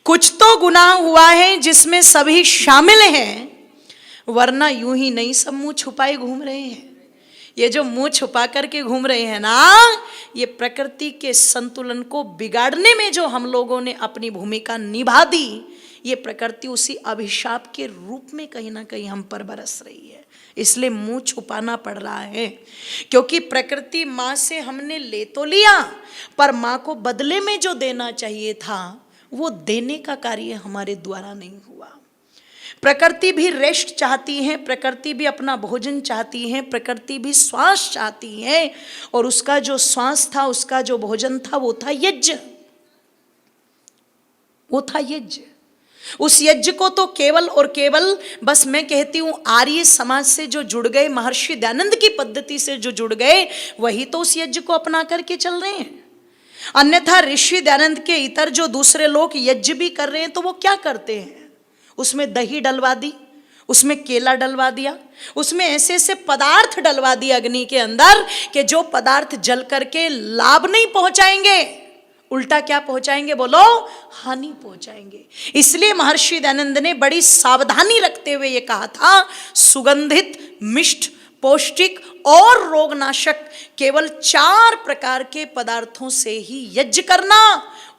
S1: कुछ तो गुनाह हुआ है जिसमें सभी शामिल हैं, वरना यूं ही नहीं सब मुंह छुपाए घूम रहे हैं। ये जो मुंह छुपा करके घूम रहे हैं ना, ये प्रकृति के संतुलन को बिगाड़ने में जो हम लोगों ने अपनी भूमिका निभा दी, ये प्रकृति उसी अभिशाप के रूप में कहीं ना कहीं हम पर बरस रही है। इसलिए मुंह छुपाना पड़ रहा है, क्योंकि प्रकृति माँ से हमने ले तो लिया, पर माँ को बदले में जो देना चाहिए था वो देने का कार्य हमारे द्वारा नहीं हुआ। प्रकृति भी रेस्ट चाहती है, प्रकृति भी अपना भोजन चाहती है, प्रकृति भी श्वास चाहती है, और उसका जो श्वास था, उसका जो भोजन था, वो था यज्ञ, वो था यज्ञ। उस यज्ञ को तो केवल और केवल बस मैं कहती हूं आर्य समाज से जो जुड़ गए, महर्षि दयानंद की पद्धति से जो जुड़ गए, वही तो उस यज्ञ को अपना करके चल रहे हैं। अन्यथा ऋषि दयानंद के इतर जो दूसरे लोग यज्ञ भी कर रहे हैं तो वो क्या करते हैं? उसमें दही डलवा दी, उसमें केला डलवा दिया, उसमें ऐसे ऐसे पदार्थ डलवा दिए अग्नि के अंदर कि जो पदार्थ जल करके लाभ नहीं पहुंचाएंगे, उल्टा क्या पहुंचाएंगे, बोलो, हानि पहुंचाएंगे। इसलिए महर्षि दयानंद ने बड़ी सावधानी रखते हुए ये कहा था, सुगंधित, मिष्ट, पौष्टिक और रोगनाशक केवल 4 प्रकार के पदार्थों से ही यज्ञ करना,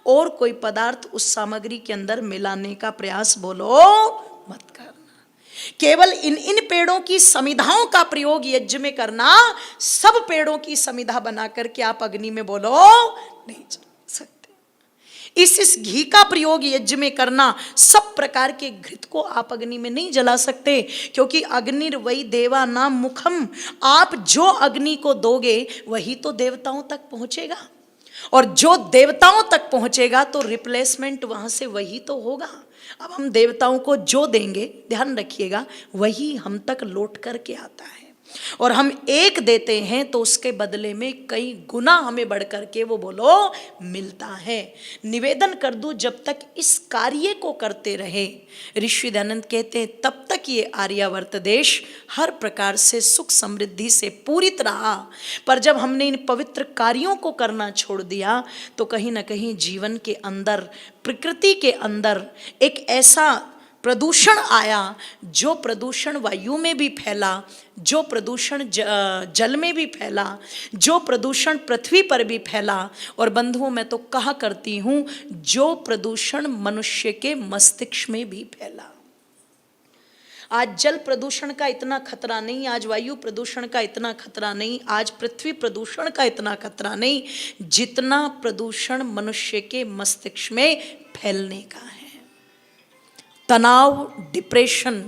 S1: और कोई पदार्थ उस सामग्री के अंदर मिलाने का प्रयास, बोलो, मत करना। केवल इन पेड़ों की समिधाओं का प्रयोग यज्ञ में करना, सब पेड़ों की समिधा बना करके आप अग्नि में, बोलो, नहीं चल सकते। इस घी का प्रयोग यज्ञ में करना, सब प्रकार के घृत को आप अग्नि में नहीं जला सकते, क्योंकि अग्निर्वै देवा नाम मुखम, आप जो अग्नि को दोगे वही तो देवताओं तक पहुंचेगा, और जो देवताओं तक पहुंचेगा तो रिप्लेसमेंट वहां से वही तो होगा। अब हम देवताओं को जो देंगे, ध्यान रखिएगा, वही हम तक लौट करके आता है। और हम एक देते हैं तो उसके बदले में कई गुना हमें बढ़ करके वो बोलो मिलता है। निवेदन कर दूं, जब तक इस कार्य को करते रहे, ऋषि दयानंद कहते हैं, तब तक ये आर्यावर्त देश हर प्रकार से सुख समृद्धि से पूरित रहा। पर जब हमने इन पवित्र कार्यों को करना छोड़ दिया तो कहीं ना कहीं जीवन के अंदर, प्रकृति के अंदर एक ऐसा प्रदूषण आया, जो प्रदूषण वायु में भी फैला, जो प्रदूषण जल में भी फैला, जो प्रदूषण पृथ्वी पर भी फैला, और बंधुओं मैं तो कहा करती हूँ, जो प्रदूषण मनुष्य के मस्तिष्क में भी फैला। आज जल प्रदूषण का इतना खतरा नहीं, आज वायु प्रदूषण का इतना खतरा नहीं, आज पृथ्वी प्रदूषण का इतना खतरा नहीं, जितना प्रदूषण मनुष्य के मस्तिष्क में फैलने का है। तनाव, डिप्रेशन,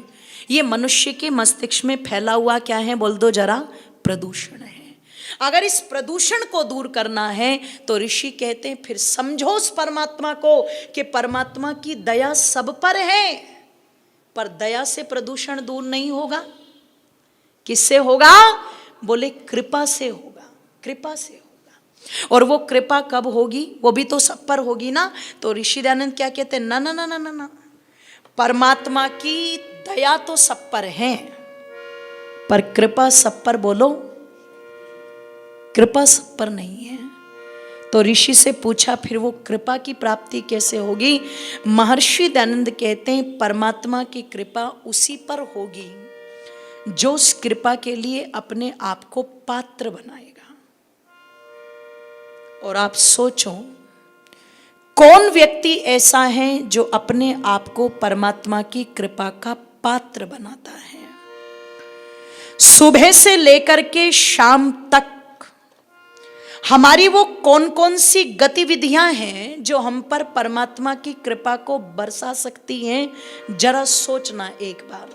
S1: ये मनुष्य के मस्तिष्क में फैला हुआ क्या है बोल दो जरा, प्रदूषण है। अगर इस प्रदूषण को दूर करना है तो ऋषि कहते हैं फिर समझो उस परमात्मा को कि परमात्मा की दया सब पर है, पर दया से प्रदूषण दूर नहीं होगा। किससे होगा? बोले कृपा से होगा, कृपा से होगा। और वो कृपा कब होगी? वो भी तो सब पर होगी ना। तो ऋषि दयानंद क्या कहते हैं? ना ना ना ना ना ना, परमात्मा की दया तो सब पर है, पर कृपा सब पर बोलो, कृपा सब पर नहीं है। तो ऋषि से पूछा फिर वो कृपा की प्राप्ति कैसे होगी? महर्षि दयानंद कहते हैं परमात्मा की कृपा उसी पर होगी जो उस कृपा के लिए अपने आप को पात्र बनाएगा। और आप सोचो, कौन व्यक्ति ऐसा है जो अपने आप को परमात्मा की कृपा का पात्र बनाता है? सुबह से लेकर के शाम तक हमारी वो कौन कौन सी गतिविधियां हैं जो हम पर परमात्मा की कृपा को बरसा सकती हैं? जरा सोचना एक बार।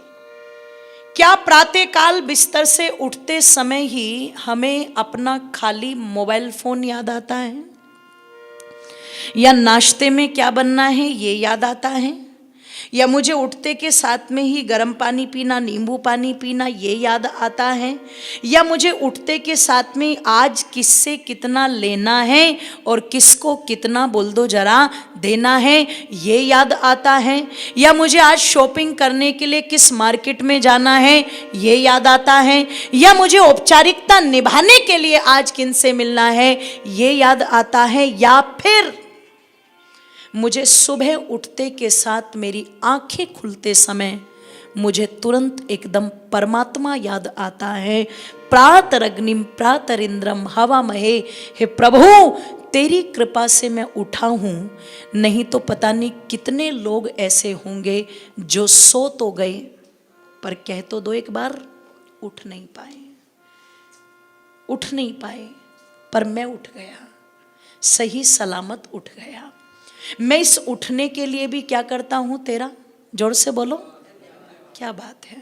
S1: क्या प्रातःकाल बिस्तर से उठते समय ही हमें अपना खाली मोबाइल फोन याद आता है? या नाश्ते में क्या बनना है ये याद आता है? या मुझे उठते के साथ में ही गर्म पानी पीना, नींबू पानी पीना ये याद आता है? या मुझे उठते के साथ में आज किससे कितना लेना है और किसको कितना बोल दो जरा देना है ये याद आता है? या मुझे आज शॉपिंग करने के लिए किस मार्केट में जाना है ये याद आता है? या मुझे औपचारिकता निभाने के लिए आज किनसे मिलना है ये याद आता है? या फिर मुझे सुबह उठते के साथ मेरी आंखें खुलते समय मुझे तुरंत एकदम परमात्मा याद आता है? प्रातरग्निम प्रातरिंद्रम हवामहे, हे प्रभु तेरी कृपा से मैं उठा हूँ, नहीं तो पता नहीं कितने लोग ऐसे होंगे जो सो तो गए पर कह तो दो एक बार, उठ नहीं पाए, उठ नहीं पाए, पर मैं उठ गया, सही सलामत उठ गया। मैं इस उठने के लिए भी क्या करता हूं तेरा? जोर से बोलो, क्या बात है।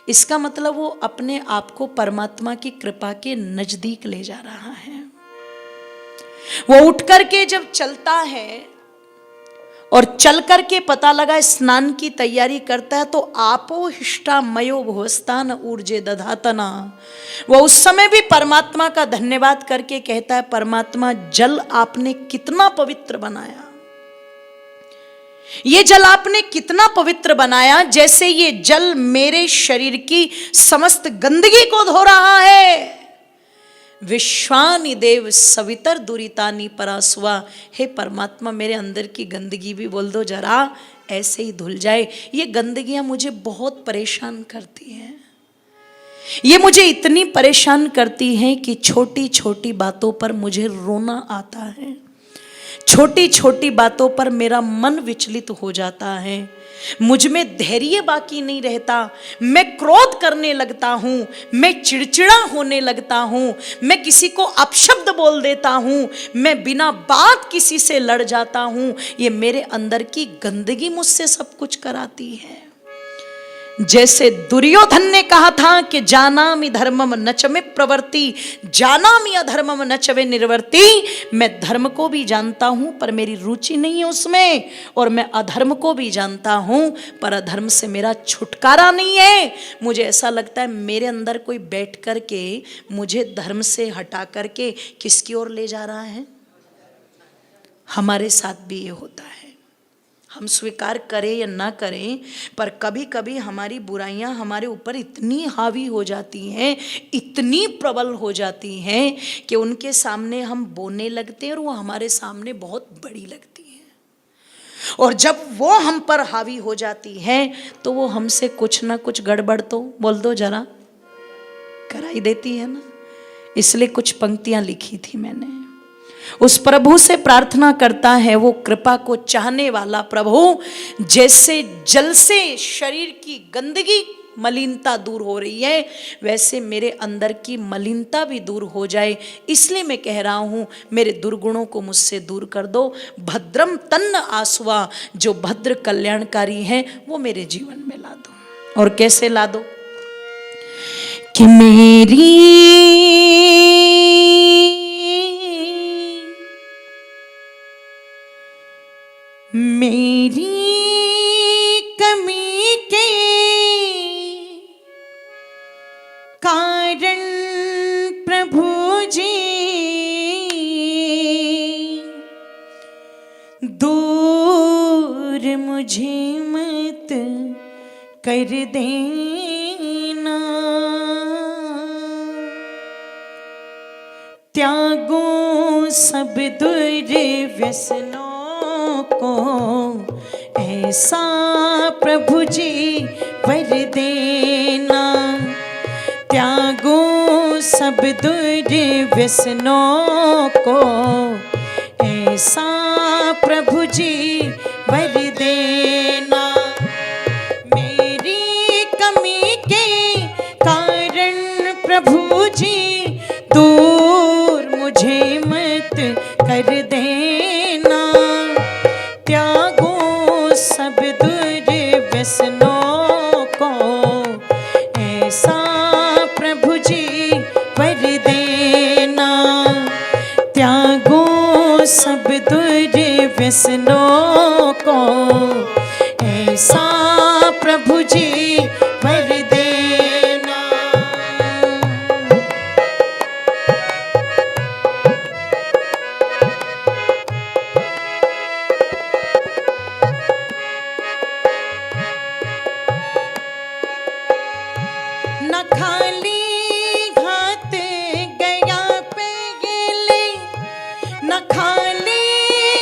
S1: इसका मतलब वो अपने आप को परमात्मा की कृपा के नजदीक ले जा रहा है। वो उठ करके जब चलता है और चल करके पता लगा स्नान की तैयारी करता है, तो आपो हिष्टा मयो भुवस्तान ऊर्जे दधातना, वो उस समय भी परमात्मा का धन्यवाद करके कहता है परमात्मा जल आपने कितना पवित्र बनाया, ये जल आपने कितना पवित्र बनाया, जैसे ये जल मेरे शरीर की समस्त गंदगी को धो रहा है। विश्वानि देव सवितर दुरितानि परासुआ, हे परमात्मा मेरे अंदर की गंदगी भी बोल दो जरा ऐसे ही धुल जाए। ये गंदगियां मुझे बहुत परेशान करती हैं, ये मुझे इतनी परेशान करती हैं कि छोटी छोटी बातों पर मुझे रोना आता है, छोटी छोटी बातों पर मेरा मन विचलित हो जाता है, मुझ में धैर्य बाकी नहीं रहता, मैं क्रोध करने लगता हूँ, मैं चिड़चिड़ा होने लगता हूँ, मैं किसी को अपशब्द बोल देता हूँ, मैं बिना बात किसी से लड़ जाता हूँ। ये मेरे अंदर की गंदगी मुझसे सब कुछ कराती है। जैसे दुर्योधन ने कहा था कि जानामि धर्मम न च मे प्रवर्ति, जानामि अधर्मम न च वे निर्वर्ति, मैं धर्म को भी जानता हूं पर मेरी रुचि नहीं है उसमें, और मैं अधर्म को भी जानता हूं पर अधर्म से मेरा छुटकारा नहीं है। मुझे ऐसा लगता है मेरे अंदर कोई बैठ करके मुझे धर्म से हटा करके किसकी ओर ले जा रहा है। हमारे साथ भी ये होता है, हम स्वीकार करें या ना करें, पर कभी कभी हमारी बुराइयां हमारे ऊपर इतनी हावी हो जाती हैं, इतनी प्रबल हो जाती हैं कि उनके सामने हम बोलने लगते हैं और वो हमारे सामने बहुत बड़ी लगती हैं। और जब वो हम पर हावी हो जाती हैं तो वो हमसे कुछ ना कुछ गड़बड़ तो बोल दो जरा कराई देती है ना। इसलिए कुछ पंक्तियां लिखी थी मैंने। उस प्रभु से प्रार्थना करता है, वो कृपा को चाहने वाला प्रभु, जैसे जल से शरीर की गंदगी मलिनता दूर हो रही है, वैसे मेरे अंदर की मलिनता भी दूर हो जाए। इसलिए मैं कह रहा हूं मेरे दुर्गुणों को मुझसे दूर कर दो। भद्रम तन्न आसवा, जो भद्र कल्याणकारी है वो मेरे जीवन में ला दो। और कैसे ला दो कि मेरी कमी के कारण प्रभु जी दूर मुझे मत कर देना, त्यागो सब दुर्व्यसनों को ऐसा प्रभु जी वर देना, त्यागो सब दुर्व्यसनों को ऐसा प्रभु जी वर देना। मेरी कमी के कारण प्रभु जी दूर मुझे मत कर देना, त्यागो सब दुर्व्यसनों को ऐसा प्रभु जी वर देना, त्यागो सब दुर्व्यसनों को ऐसा प्रभु जी वर देना। न खाली हाथ गया पे गिले, न खाली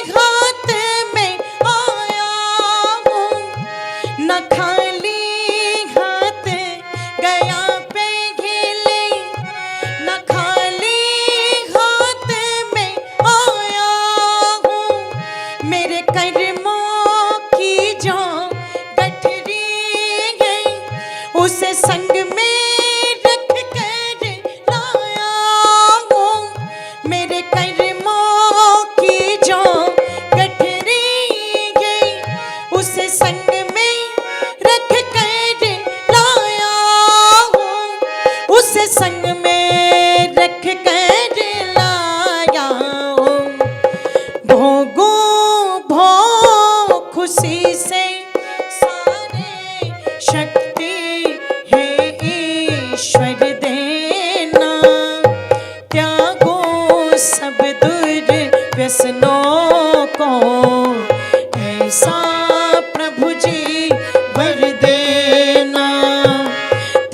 S1: हाथ में आया हूँ, न खाली हाथ गया पे गिले, न खाली हाथ में आया हूँ। मेरे कर्मों की जो गठरी गई उसे संग में रख कर लाया हूँ। मेरे कर्मों की जो गठरी गई उसे संग में रख कर लाया हूँ, उसे संग में रख कर लाया हूँ। भोगो भो खुशी से सारे शक्ति है ईश्वर देना, त्यागो सब दुर्व्यसनों को ऐसा प्रभु जी वर देना,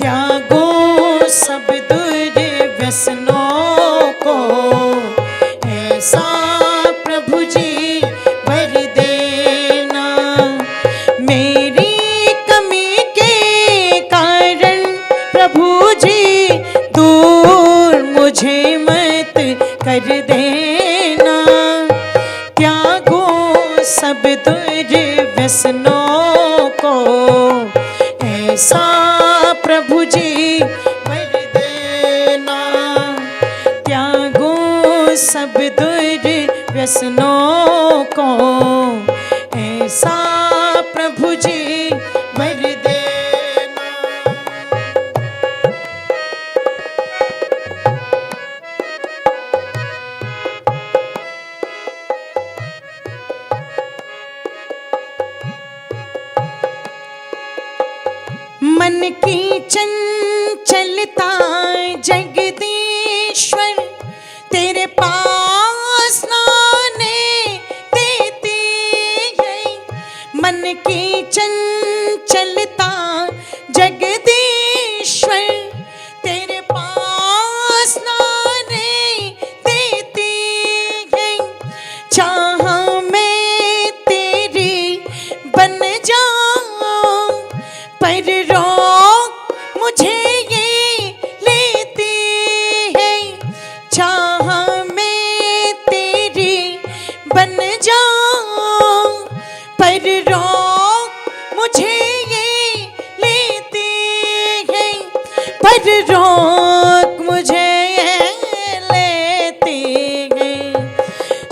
S1: त्यागो सब दुर्व्यसनों को ऐसा प्रभु जी वर देना। मेरी कमी के कारण प्रभु जी दूर मुझे मत कर देना, त्यागो सब दुर्व्यसनों को ऐसा प्रभु जी वर देना, त्यागो सब दुर्व्यसनों को ऐसा प्रभु जी वर देना। पास नाने देती है मन की चंचलता जगदीश्वर तेरे पास नाने देती है चाह मैं तेरी बन जाऊं पर रोक मुझे ये लेती है चाह मैं तेरी बन जाऊं पर रोक मुझे ये लेती है पर रोक मुझे ये लेती है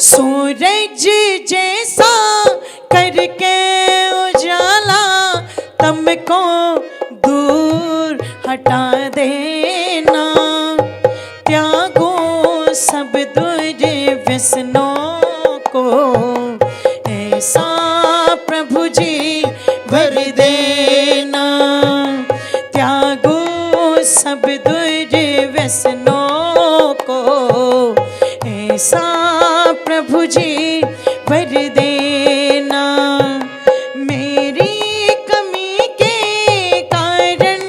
S1: सूरज जैसा करके उजाला तुमको दूर हटा देना त्यागो सब दुर्व्यसनों को ऐसा प्रभु जी वर देना त्यागो सब दुर्व्यसनों को ऐसा प्रभु जी वर देना मेरी कमी के कारण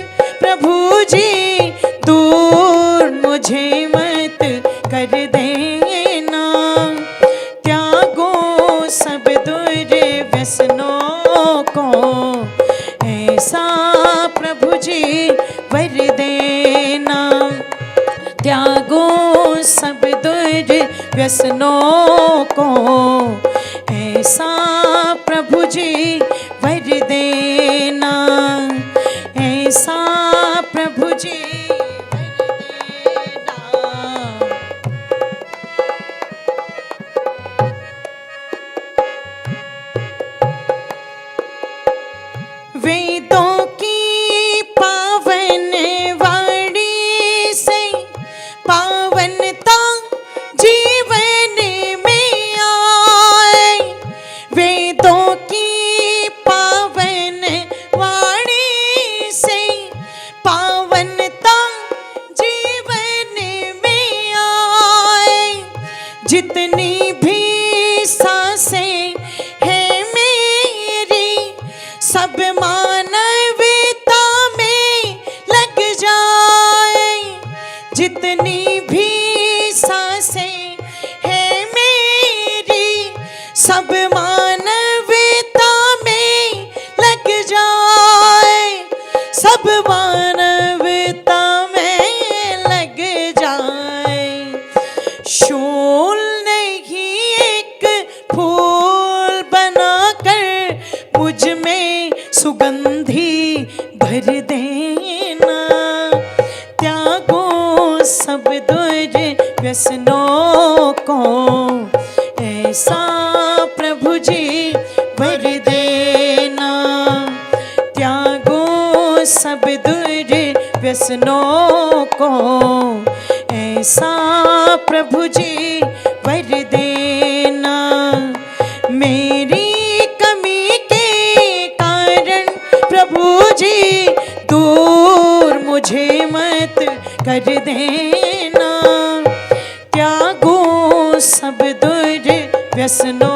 S1: प्रभु जी दूर मुझे मत कर देना त्यागो सब दुर्व्यसनों को ऐसा प्रभु जी वर देना त्यागो सब दुर्व्यसनों को ऐसा प्रभु जी वर देना ऐसा प्रभु जी वेदों की पावन वाणी से पावनता जीवन में आए वेदों की पावन वाणी से पावनता जीवन में आए जितनी भी सांसें हैं मेरी सब मानवता में लग जाए जितनी भी सांसें हैं मेरी सब मानवता में लग जाए सब मानवता में लग जाए शूल नहीं एक फूल बनाकर मुझ में सुगंधी भर देना त्यागो सब दुर्व्यसनों को ऐसा प्रभु जी भर देना त्यागो सब दुर्व्यसनों को ऐसा प्रभु जी भर देना मेरी कमी के कारण प्रभु जी दूर मुझे मत कर देना त्यागो सब दुर्व्यसनों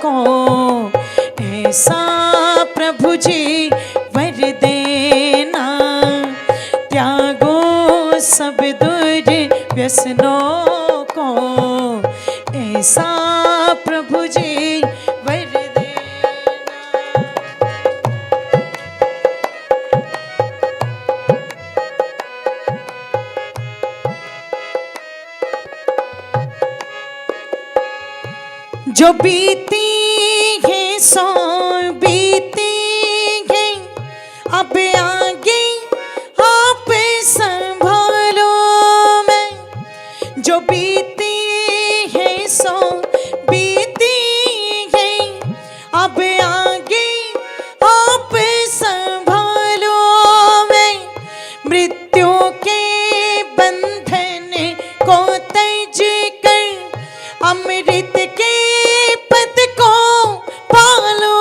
S1: को ऐसा प्रभु जी वर देना त्यागो सब दुर्व्यसनों को ऐसा प्रभु जी वर देना जो बीती है सो बीती है अब आगे आप संभालो मैं जो बीती है सो बीती है अब आगे आप संभालो मैं मृत्यु के बंधन को तज कर अमृत के पद को पालो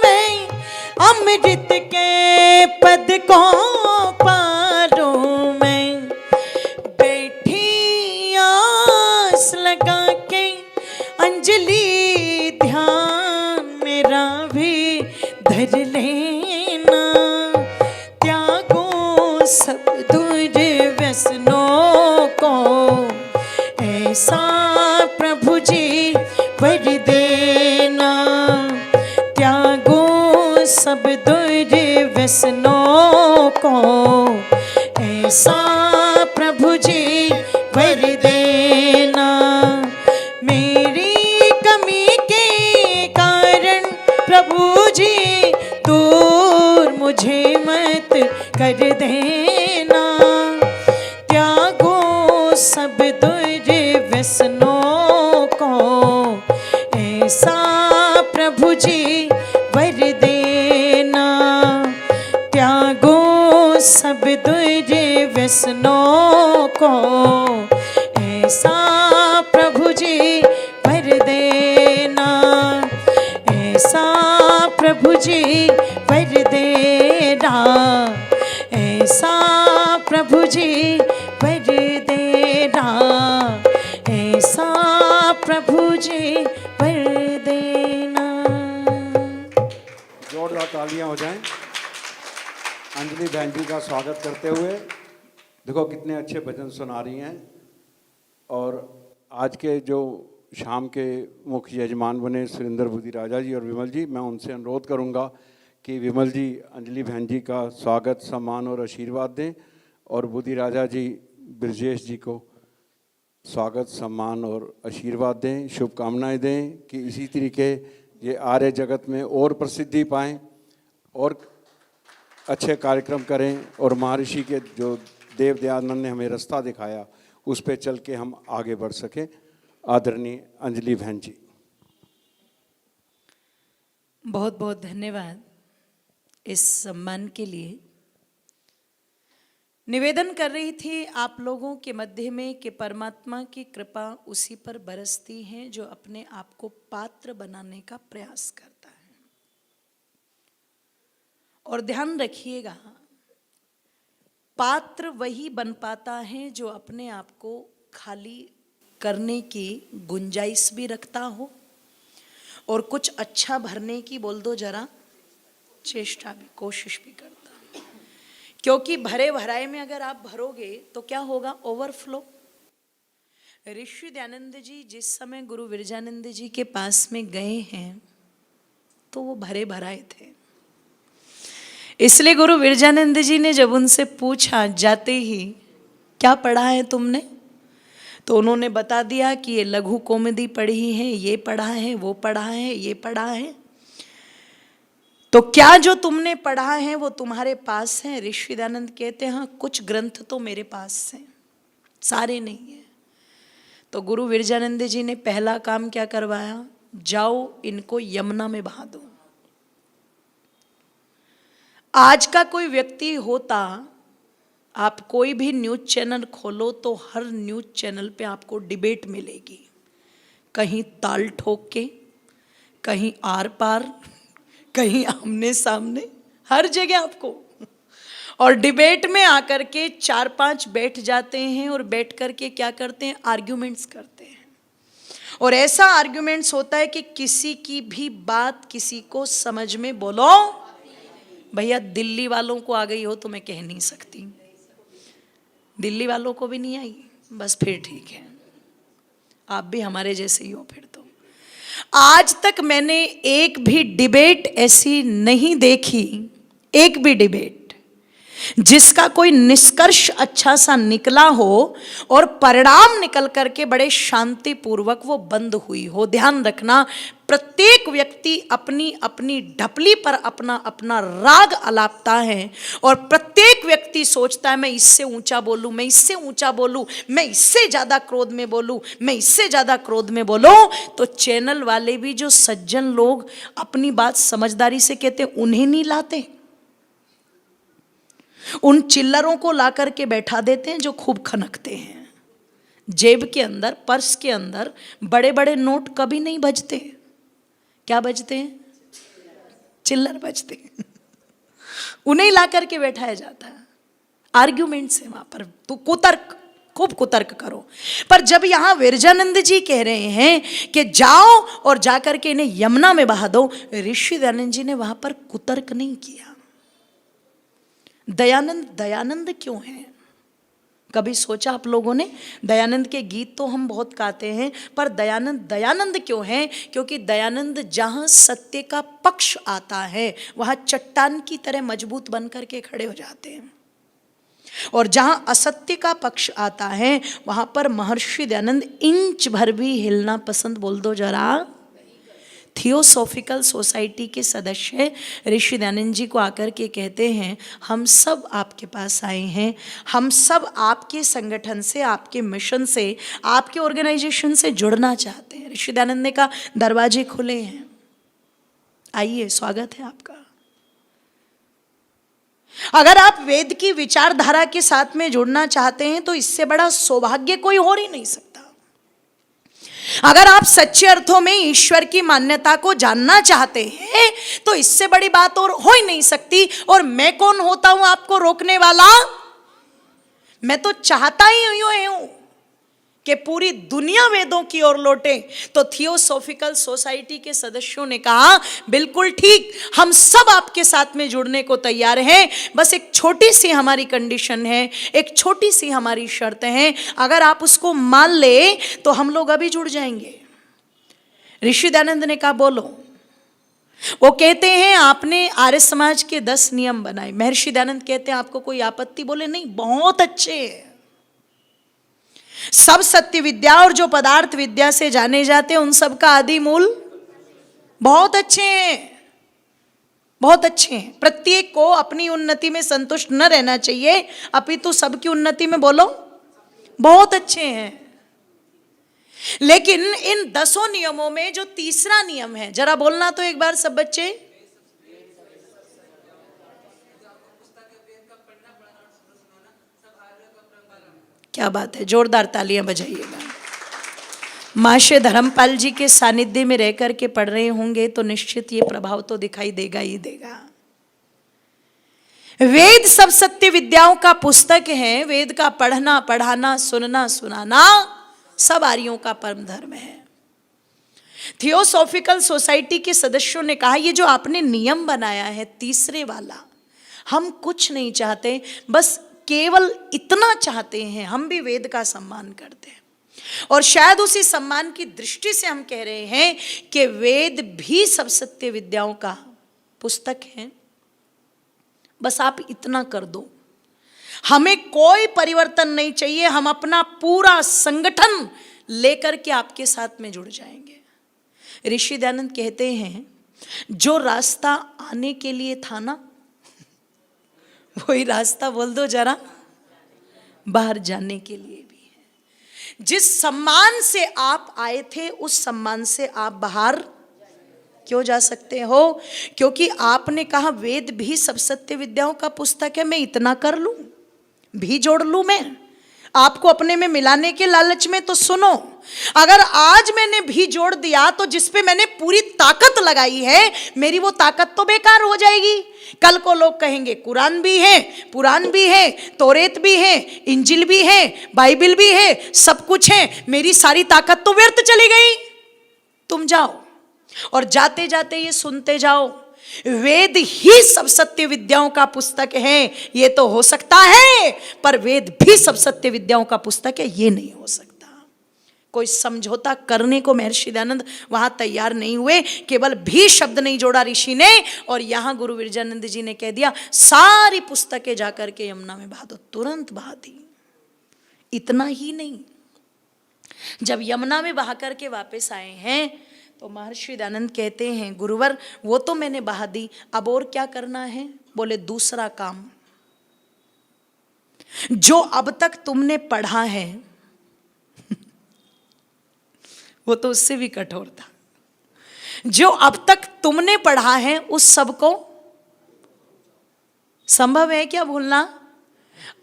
S1: मैं अमृत के पद को पालो मैं बैठी पास लगा के अंजलि ध्यान मेरा भी धर लेना। त्यागो सब दुर्व्यसनों को, ऐसा प्रभु जी वर देना। त्यागो सब दुर्व्यसनों को, ऐसा प्रभु जी वर देना। मेरी कमी के कारण प्रभु जी दूर मुझे मत कर देना। त्यागो सब दुर्व्यसनों को, ऐसा प्रभु जी वर देना। त्यागो सब दुर्व्यसनों को, ऐसा प्रभु जी वर देना। ऐसा प्रभु जी वर देना। ऐसा प्रभु जी वर देना। ऐसा प्रभु जी वर देना।
S2: जोरदार तालियां हो जाएं अंजलि बहन जी का स्वागत करते हुए। देखो कितने अच्छे भजन सुना रही हैं। और आज के जो शाम के मुख्य यजमान बने सुरेंद्र बुद्धि राजा जी और विमल जी, मैं उनसे अनुरोध करूंगा कि विमल जी अंजलि बहन जी का स्वागत, सम्मान और आशीर्वाद दें, और बुद्धि राजा जी ब्रजेश जी को स्वागत, सम्मान और आशीर्वाद दें, शुभकामनाएं दें कि इसी तरीके ये आर्य जगत में और प्रसिद्धि पाएं और अच्छे कार्यक्रम करें, और महर्षि के जो देव दयानंद ने हमें रास्ता दिखाया उस पे चल के हम आगे बढ़ सकें। आदरणीय अंजलि बहन जी,
S1: बहुत बहुत धन्यवाद इस सम्मान के लिए। निवेदन कर रही थी आप लोगों के मध्य में कि परमात्मा की कृपा उसी पर बरसती है जो अपने आप को पात्र बनाने का प्रयास करता है। और ध्यान रखिएगा, पात्र वही बन पाता है जो अपने आप को खाली करने की गुंजाइश भी रखता हो और कुछ अच्छा भरने की, बोल दो जरा, चेष्टा भी, कोशिश भी करता। क्योंकि भरे भराए में अगर आप भरोगे तो क्या होगा? ओवरफ्लो। ऋषि दयानंद जी जिस समय गुरु विरजानंद जी के पास में गए हैं तो वो भरे भराए थे। इसलिए गुरु विरजानंद जी ने जब उनसे पूछा जाते ही, क्या पढ़ा है तुमने? तो उन्होंने बता दिया कि ये लघु कौमुदी पढ़ी है, ये पढ़ा है, वो पढ़ा है, ये पढ़ा है। तो क्या जो तुमने पढ़ा है वो तुम्हारे पास है? ऋषि दयानंद कहते हैं हाँ, कुछ ग्रंथ तो मेरे पास हैं, सारे नहीं है। तो गुरु विरजानंद जी ने पहला काम क्या करवाया? जाओ इनको यमुना में बहा दो। आज का कोई व्यक्ति होता, आप कोई भी न्यूज़ चैनल खोलो तो हर न्यूज़ चैनल पे आपको डिबेट मिलेगी, कहीं ताल ठोक के, कहीं आर पार, कहीं आमने सामने, हर जगह आपको। और डिबेट में आकर के 4-5 बैठ जाते हैं और बैठ करके क्या करते हैं? आर्ग्यूमेंट्स करते हैं। और ऐसा आर्ग्यूमेंट्स होता है कि किसी की भी बात किसी को समझ में, बोलो भैया, दिल्ली वालों को आ गई हो तो मैं कह नहीं सकती, दिल्ली वालों को भी नहीं आई, बस फिर ठीक है, आप भी हमारे जैसे ही हो फिर तो। आज तक मैंने एक भी डिबेट ऐसी नहीं देखी, एक भी डिबेट जिसका कोई निष्कर्ष अच्छा सा निकला हो और परिणाम निकल करके बड़े शांतिपूर्वक वो बंद हुई हो। ध्यान रखना, प्रत्येक व्यक्ति अपनी अपनी ढपली पर अपना अपना राग अलापता है और प्रत्येक व्यक्ति सोचता है मैं इससे ऊंचा बोलूं, मैं इससे ऊंचा बोलूं, मैं इससे ज्यादा क्रोध में बोलूं, मैं इससे ज्यादा क्रोध में बोलूं। तो चैनल वाले भी जो सज्जन लोग अपनी बात समझदारी से कहते उन्हें नहीं लाते, उन चिल्लरों को ला करके बैठा देते हैं जो खूब खनकते हैं। जेब के अंदर, पर्स के अंदर बड़े बड़े नोट कभी नहीं बजते, क्या बजते हैं? चिल्लर बजते हैं। उन्हें ला करके बैठाया जाता है। आर्ग्यूमेंट्स है वहां पर, तो कुतर्क खूब कुतर्क करो। पर जब यहाँ विरजानंद जी कह रहे हैं कि जाओ और जाकर के इन्हें यमुना में बहा दो, ऋषि दयानंद जी ने वहां पर कुतर्क नहीं किया। दयानंद दयानंद क्यों है? कभी सोचा आप लोगों ने? दयानंद के गीत तो हम बहुत गाते हैं, पर दयानंद दयानंद क्यों है? क्योंकि दयानंद जहां सत्य का पक्ष आता है वहां चट्टान की तरह मजबूत बन करके खड़े हो जाते हैं, और जहां असत्य का पक्ष आता है वहां पर महर्षि दयानंद इंच भर भी हिलना पसंद, बोल दो जरा। थियोसॉफिकल सोसाइटी के सदस्य ऋषि दयानंद जी को आकर के कहते हैं, हम सब आपके पास आए हैं, हम सब आपके संगठन से, आपके मिशन से, आपके ऑर्गेनाइजेशन से जुड़ना चाहते हैं। ऋषि दयानंद ने कहा दरवाजे खुले हैं, आइए, स्वागत है आपका। अगर आप वेद की विचारधारा के साथ में जुड़ना चाहते हैं तो इससे बड़ा सौभाग्य कोई हो ही नहीं सकता। अगर आप सच्चे अर्थों में ईश्वर की मान्यता को जानना चाहते हैं तो इससे बड़ी बात और हो ही नहीं सकती। और मैं कौन होता हूं आपको रोकने वाला? मैं तो चाहता ही हूं कि पूरी दुनिया वेदों की ओर लौटे। तो थियोसॉफिकल सोसाइटी के सदस्यों ने कहा बिल्कुल ठीक, हम सब आपके साथ में जुड़ने को तैयार हैं, बस एक छोटी सी हमारी कंडीशन है, एक छोटी सी हमारी शर्त है, अगर आप उसको मान ले तो हम लोग अभी जुड़ जाएंगे। ऋषि दयानंद ने कहा बोलो। वो कहते हैं आपने आर्य समाज के 10 नियम बनाए। महर्षि दयानंद कहते हैं आपको कोई आपत्ति? बोले नहीं, बहुत अच्छे हैं। सब सत्य विद्या और जो पदार्थ विद्या से जाने जाते हैं उन सब का आदि मूल बहुत अच्छे हैं, बहुत अच्छे हैं। प्रत्येक को अपनी उन्नति में संतुष्ट न रहना चाहिए, अपितु सबकी उन्नति में बोलो बहुत अच्छे हैं। लेकिन इन 10 नियमों में जो तीसरा नियम है, जरा बोलना तो एक बार सब बच्चे। क्या बात है, जोरदार तालियां बजाइएगा। माशे धर्मपाल जी के सानिध्य में रह करके पढ़ रहे होंगे तो निश्चित ये प्रभाव तो दिखाई देगा ही देगा। वेद सब सत्य विद्याओं का पुस्तक है। वेद का पढ़ना, पढ़ाना, सुनना, सुनाना सब आर्यों का परम धर्म है। थियोसॉफिकल सोसाइटी के सदस्यों ने कहा ये जो आपने नियम बनाया है तीसरे वाला, हम कुछ नहीं चाहते, बस केवल इतना चाहते हैं, हम भी वेद का सम्मान करते हैं। और शायद उसी सम्मान की दृष्टि से हम कह रहे हैं कि वेद भी सब सत्य विद्याओं का पुस्तक है, बस आप इतना कर दो, हमें कोई परिवर्तन नहीं चाहिए, हम अपना पूरा संगठन लेकर के आपके साथ में जुड़ जाएंगे। ऋषि दयानंद कहते हैं जो रास्ता आने के लिए था ना, वही रास्ता बोल दो जरा बाहर जाने के लिए भी है। जिस सम्मान से आप आए थे उस सम्मान से आप बाहर क्यों जा सकते हो? क्योंकि आपने कहा वेद भी सब सत्य विद्याओं का पुस्तक है, मैं इतना कर लूं, भी जोड़ लूं मैं आपको अपने में मिलाने के लालच में। तो सुनो, अगर आज मैंने भी जोड़ दिया तो जिसपे मैंने पूरी ताकत लगाई है मेरी वो ताकत तो बेकार हो जाएगी। कल को लोग कहेंगे कुरान भी है, पुराण भी है, तौरेत भी है, इंजिल भी है, बाइबिल भी है, सब कुछ है, मेरी सारी ताकत तो व्यर्थ चली गई। तुम जाओ और जाते जाते ये सुनते जाओ, वेद ही सब सत्य विद्याओं का पुस्तक है, ये तो हो सकता है, पर वेद भी सब सत्य विद्याओं का पुस्तक है, ये नहीं हो सकता। कोई समझौता करने को महर्षि दयानंद वहां तैयार नहीं हुए, केवल भी शब्द नहीं जोड़ा ऋषि ने, और यहां गुरु विरजानंद जी ने कह दिया सारी पुस्तकें जाकर के यमुना में बहा दो, तुरंत बहा दी। इतना ही नहीं, जब यमुना में बहा करके वापस आए हैं तो महर्षि दयानंद कहते हैं गुरुवर वो तो मैंने बहा दी, अब और क्या करना है? बोले दूसरा काम, जो अब तक तुमने पढ़ा है वो तो उससे भी कठोर था। जो अब तक तुमने पढ़ा है उस सब को संभव है क्या भूलना?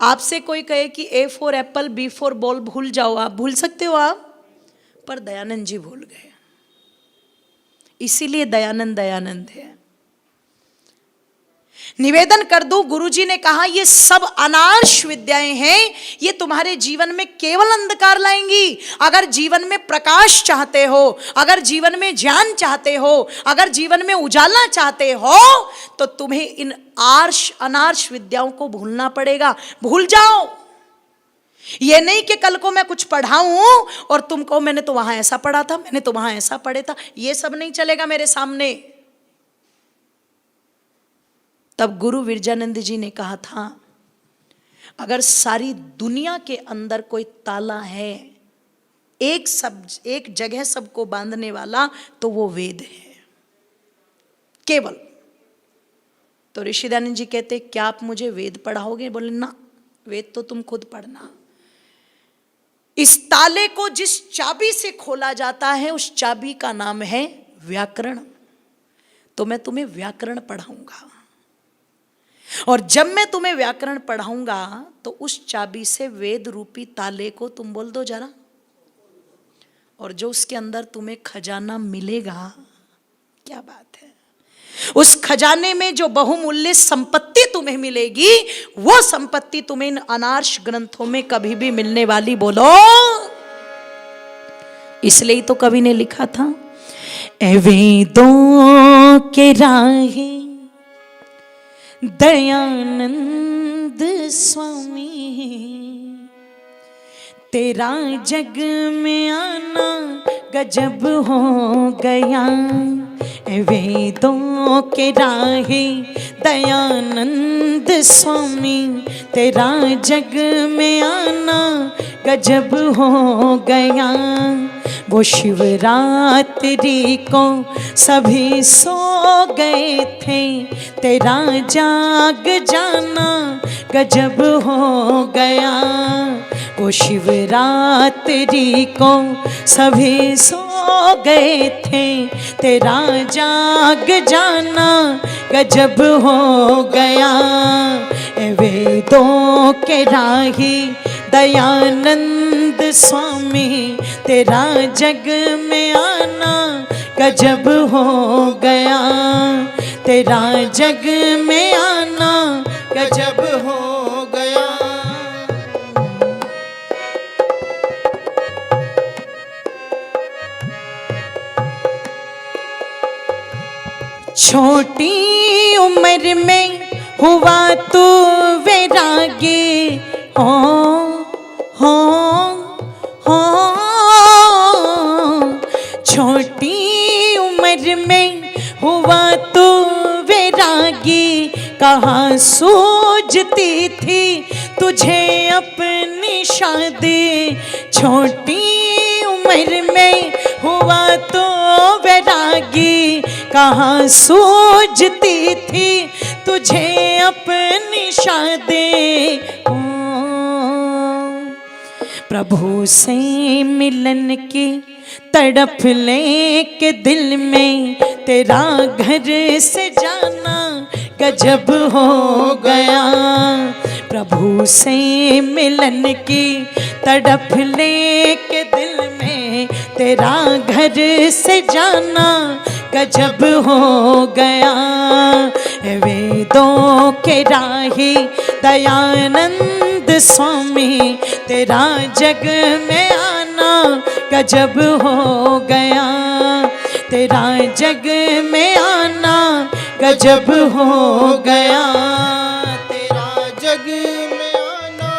S1: आपसे कोई कहे कि A for Apple, B for ball भूल जाओ, आप भूल सकते हो आप? पर दयानंद जी भूल गए, इसीलिए दयानंद दयानंद है। निवेदन कर दूं, गुरुजी ने कहा ये सब अनार्ष विद्याएं हैं, ये तुम्हारे जीवन में केवल अंधकार लाएंगी। अगर जीवन में प्रकाश चाहते हो, अगर जीवन में ज्ञान चाहते हो, अगर जीवन में उजाला चाहते हो, तो तुम्हें इन आर्ष अनार्ष विद्याओं को भूलना पड़ेगा। भूल जाओ। ये नहीं कि कल को मैं कुछ पढ़ाऊं और तुमको मैंने तो वहां ऐसा पढ़ा था, मैंने तो वहां ऐसा पढ़ा था, ये सब नहीं चलेगा मेरे सामने। तब गुरु विरजानंद जी ने कहा था, अगर सारी दुनिया के अंदर कोई ताला है, एक जगह सबको बांधने वाला, तो वो वेद है केवल। तो ऋषि दयानंद जी कहते, क्या आप मुझे वेद पढ़ाओगे? बोले ना, वेद तो तुम खुद पढ़ना। इस ताले को जिस चाबी से खोला जाता है, उस चाबी का नाम है व्याकरण। तो मैं तुम्हें व्याकरण पढ़ाऊंगा, और जब मैं तुम्हें व्याकरण पढ़ाऊंगा तो उस चाबी से वेद रूपी ताले को तुम बोल दो जरा, और जो उसके अंदर तुम्हें खजाना मिलेगा, क्या बात है, उस खजाने में जो बहुमूल्य संपत्ति तुम्हें मिलेगी, वो संपत्ति तुम्हें इन अनार्ष ग्रंथों में कभी भी मिलने वाली, बोलो। इसलिए तो कवि ने लिखा था, ए वेदों के राहे दयानंद स्वामी, तेरा जग में आना गजब हो गया। वेदों के राहे दयानंद स्वामी, तेरा जग में आना गजब हो गया। वो शिवरात्रि को सभी सो गए थे, तेरा जाग जाना गजब हो गया। वो शिवरात्रि को सभी सो गए थे, तेरा जाग जाना गजब हो गया। वेदों के राही दयानंद स्वामी, तेरा जग में आना गजब हो गया। तेरा जग में आना
S3: गजब हो गया।
S1: छोटी उम्र में हुआ तू वैरागी, हो छोटी उम्र में हुआ तू वैरागी। कहाँ सूझती थी तुझे अपनी शादी, छोटी उम्र में हुआ तो वैरागी। कहाँ सूझती थी तुझे अपनी शादी। प्रभु से मिलन की तड़प लेके दिल में, तेरा घर से जाना गजब हो गया। प्रभु से मिलन की तड़प लेके दिल में, तेरा घर से जाना गजब हो गया। वेदों के राही दयानंद स्वामी, तेरा जग में आना गजब हो गया। तेरा जग में आना गजब हो गया।
S3: तेरा जग में आना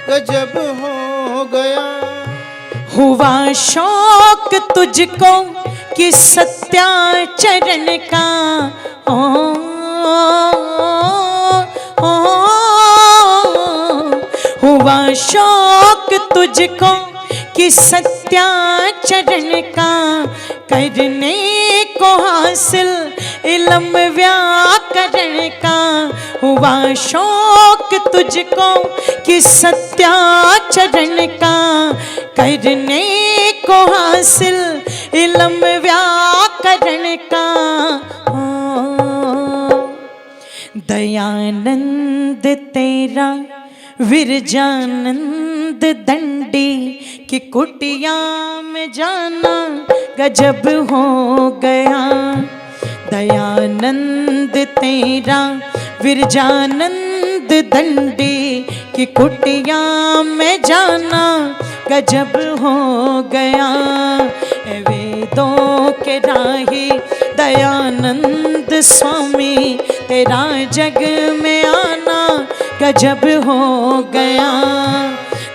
S3: गजब हो गया।
S1: हुआ शौक तुझको कि सत्याचरण का, हुआ शौक तुझको कि सत्याचरण का, करने को हासिल इल्म व्याकरण का। हुआ शौक तुझको कि सत्याचरण का, करने को हासिल इल्म व्याकरण का। दयानंद तेरा विरजानंद दंडी की कुटिया में जाना गजब हो गया। दयानंद तेरा विरजानंद दंडी की कुटिया में जाना गजब हो गया। वेदों के राही दयानंद स्वामी तेरा जग में आना गजब हो गया।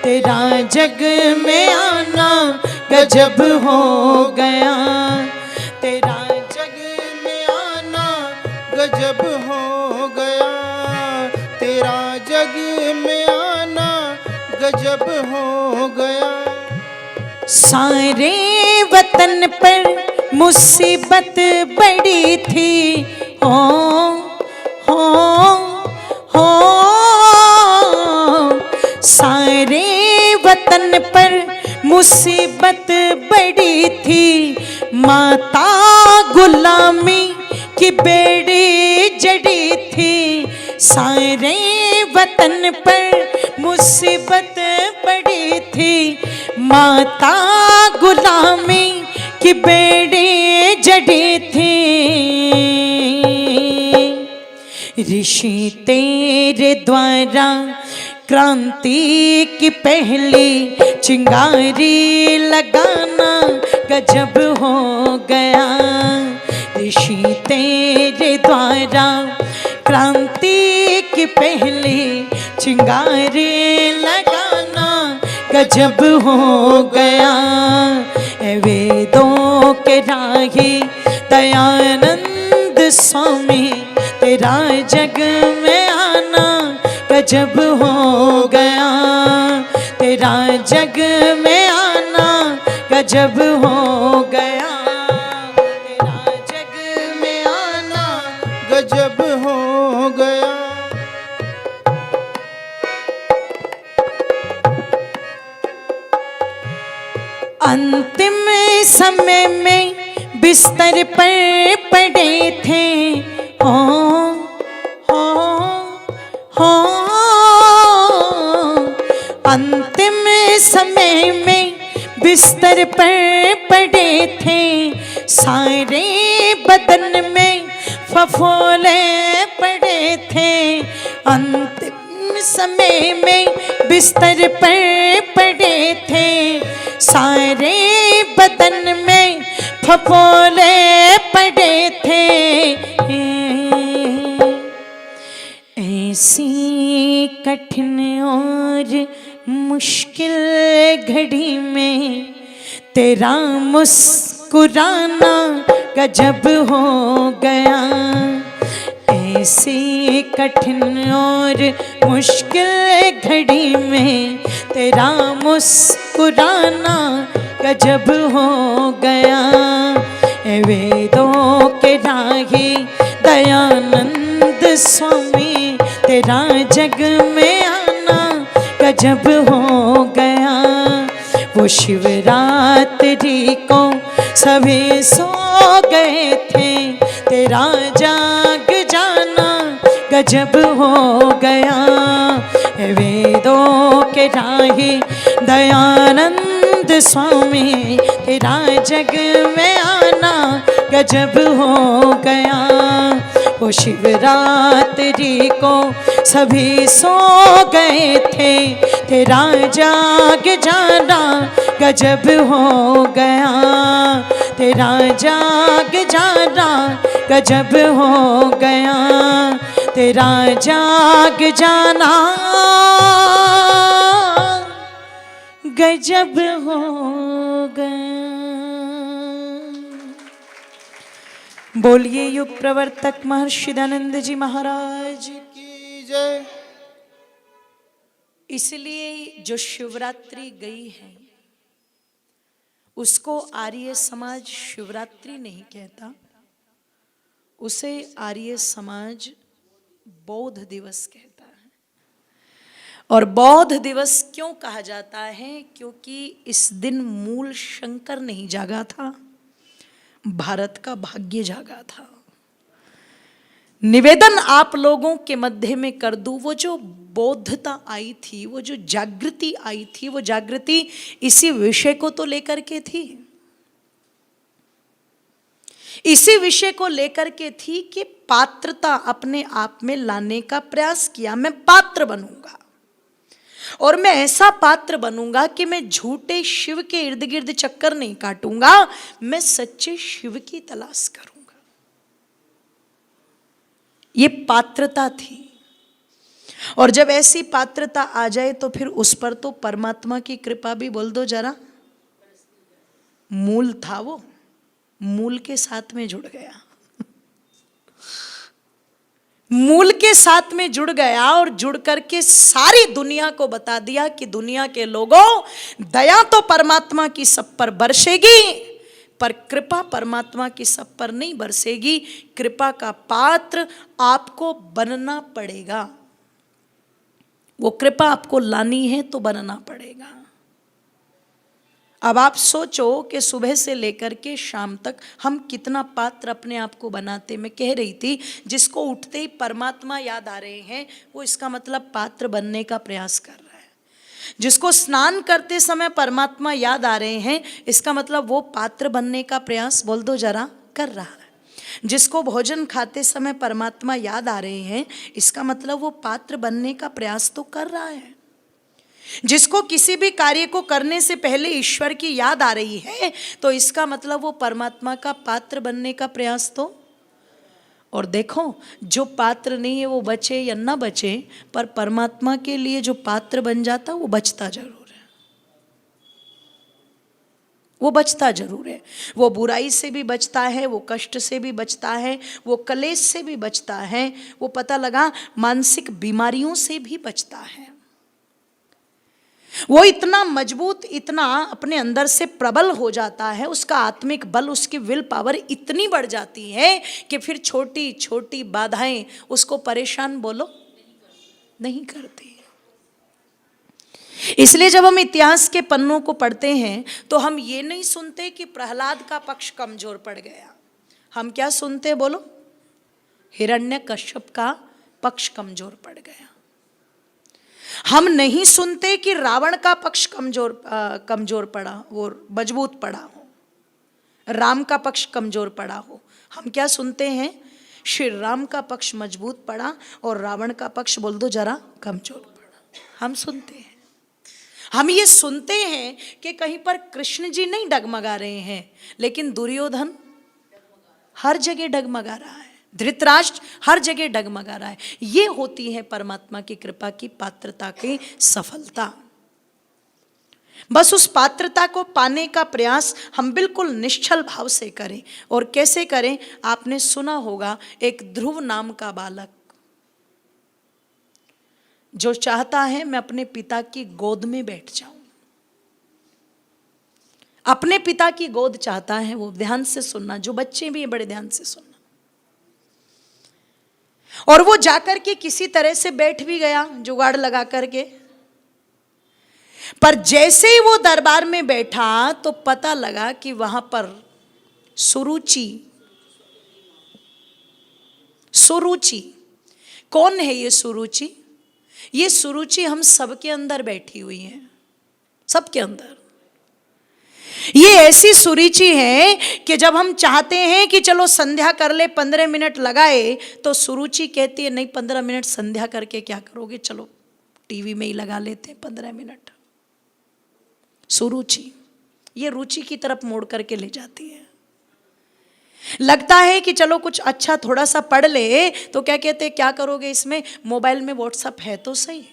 S1: तेरा जग में आना गजब हो गया। तेरा
S3: जग में आना गजब हो गया। तेरा जग में आना गजब हो गया।
S1: सारे वतन पर मुसीबत बड़ी थी, हो सारे वतन पर मुसीबत बड़ी थी। माता गुलामी की बेड़ी जड़ी थी। सारे वतन पर मुसीबत बड़ी थी। माता गुलामी की बेड़ी जड़ी थी। ऋषि तेरे द्वारा क्रांति की पहली चिंगारी लगाना गजब हो गया। ऋषि तेरे द्वारा क्रांति की पहली चिंगारी लगाना गजब हो गया। वेदों के राही दयानंद स्वामी तेरा जग में आना गजब हो गया। तेरा जग में आना गजब हो गया। तेरा जग में आना
S3: गजब हो गया।
S1: अंतिम समय में बिस्तर पर पड़े थे, अंतिम समय में बिस्तर पर पड़े थे। सारे बदन में फफोले पड़े थे। अंतिम समय में बिस्तर पर पड़े थे। सारे बदन में फफोले पड़े थे। ऐसी कठिन और मुश्किल घड़ी में तेरा मुस्कुराना गजब हो गया। ऐसी कठिन और मुश्किल घड़ी में तेरा मुस्कुराना गजब हो गया। वेदों के राही दयानंद स्वामी तेरा जग में आना गजब हो गया। वो शिवरात्रि को सभी सो गए थे। तेरा जाग जाना गजब हो गया। वेदों के राही दयानंद स्वामी तेरा जग में आना गजब हो गया। वो शिवरात्रि को सभी सो गए थे। तेरा जाग जाना गजब हो गया। तेरा जाग जाना गजब हो गया। तेरा जाग जाना गजब हो गया। बोलिए युग प्रवर्तक महर्षि दयानंद जी महाराज
S3: की जय।
S1: इसलिए जो शिवरात्रि गई है उसको आर्य समाज शिवरात्रि नहीं कहता, उसे आर्य समाज बौद्ध दिवस कहता है। और बौद्ध दिवस क्यों कहा जाता है? क्योंकि इस दिन मूल शंकर नहीं जागा था, भारत का भाग्य जागा था। निवेदन आप लोगों के मध्य में कर दूं, वो जो बौद्धता आई थी, वो जो जागृति आई थी, वो जागृति इसी विषय को तो लेकर के थी। इसी विषय को लेकर के थी कि पात्रता अपने आप में लाने का प्रयास किया। मैं पात्र बनूंगा और मैं ऐसा पात्र बनूंगा कि मैं झूठे शिव के इर्द गिर्द चक्कर नहीं काटूंगा, मैं सच्चे शिव की तलाश करूंगा। ये पात्रता थी। और जब ऐसी पात्रता आ जाए तो फिर उस पर तो परमात्मा की कृपा भी बोल दो जरा। मूल था वो, मूल के साथ में जुड़ गया, मूल के साथ में जुड़ गया और जुड़ करके सारी दुनिया को बता दिया कि दुनिया के लोगों, दया तो परमात्मा की सब पर बरसेगी, पर कृपा परमात्मा की सब पर नहीं बरसेगी। कृपा का पात्र आपको बनना पड़ेगा। वो कृपा आपको लानी है तो बनना पड़ेगा। अब आप सोचो कि सुबह से लेकर के शाम तक हम कितना पात्र अपने आप को बनाते। मैं कह रही थी, जिसको उठते ही परमात्मा याद आ रहे हैं वो इसका मतलब पात्र बनने का प्रयास कर रहा है। जिसको स्नान करते समय परमात्मा याद आ रहे हैं, इसका मतलब वो पात्र बनने का प्रयास, बोल दो जरा, कर रहा है। जिसको भोजन खाते समय परमात्मा याद आ रहे हैं, इसका मतलब वो पात्र बनने का प्रयास तो कर रहा है। जिसको किसी भी कार्य को करने से पहले ईश्वर की याद आ रही है, तो इसका मतलब वो परमात्मा का पात्र बनने का प्रयास तो। और देखो, जो पात्र नहीं है वो बचे या ना बचे, पर परमात्मा के लिए जो पात्र बन जाता वो बचता जरूर है। वो बचता जरूर है। वो बुराई से भी बचता है, वो कष्ट से भी बचता है, वो कलेश से भी बचता है, वो पता लगा मानसिक बीमारियों से भी बचता है। वो इतना मजबूत, इतना अपने अंदर से प्रबल हो जाता है, उसका आत्मिक बल, उसकी विल पावर इतनी बढ़ जाती है कि फिर छोटी छोटी बाधाएं उसको परेशान, बोलो, नहीं करती। इसलिए जब हम इतिहास के पन्नों को पढ़ते हैं तो हम ये नहीं सुनते कि प्रहलाद का पक्ष कमजोर पड़ गया। हम क्या सुनते, बोलो, हिरण्यकश्यप का पक्ष कमजोर पड़ गया। हम नहीं सुनते कि रावण का पक्ष कमजोर पड़ा, वो मजबूत पड़ा हो, राम का पक्ष कमजोर पड़ा हो। हम क्या सुनते हैं, श्री राम का पक्ष मजबूत पड़ा और रावण का पक्ष, बोल दो जरा, कमजोर पड़ा। हम सुनते हैं। हम ये सुनते हैं कि कहीं पर कृष्ण जी नहीं डगमगा रहे हैं, लेकिन दुर्योधन हर जगह डगमगा रहा है, धृतराष्ट्र हर जगह डगमगा रहा है। ये होती है परमात्मा की कृपा की पात्रता की सफलता। बस उस पात्रता को पाने का प्रयास हम बिल्कुल निश्चल भाव से करें। और कैसे करें, आपने सुना होगा, एक ध्रुव नाम का बालक जो चाहता है मैं अपने पिता की गोद में बैठ जाऊं, अपने पिता की गोद चाहता है वो। ध्यान से सुनना, जो बच्चे भी हैं बड़े ध्यान से सुनना। और वो जाकर के किसी तरह से बैठ भी गया जुगाड़ लगा करके, पर जैसे ही वो दरबार में बैठा तो पता लगा कि वहां पर सुरुचि। सुरुचि कौन है ये सुरुचि? ये सुरुचि हम सबके अंदर बैठी हुई है, सबके अंदर। ये ऐसी सुरुचि है कि जब हम चाहते हैं कि चलो संध्या कर ले, 15 मिनट लगाए, तो सुरुचि कहती है नहीं 15 मिनट संध्या करके क्या करोगे, चलो टीवी में ही लगा लेते हैं 15 मिनट। सुरुचि ये रुचि की तरफ मोड़ करके ले जाती है। लगता है कि चलो कुछ अच्छा थोड़ा सा पढ़ ले, तो क्या कहते हैं, क्या करोगे इसमें, मोबाइल में व्हाट्सएप है तो सही।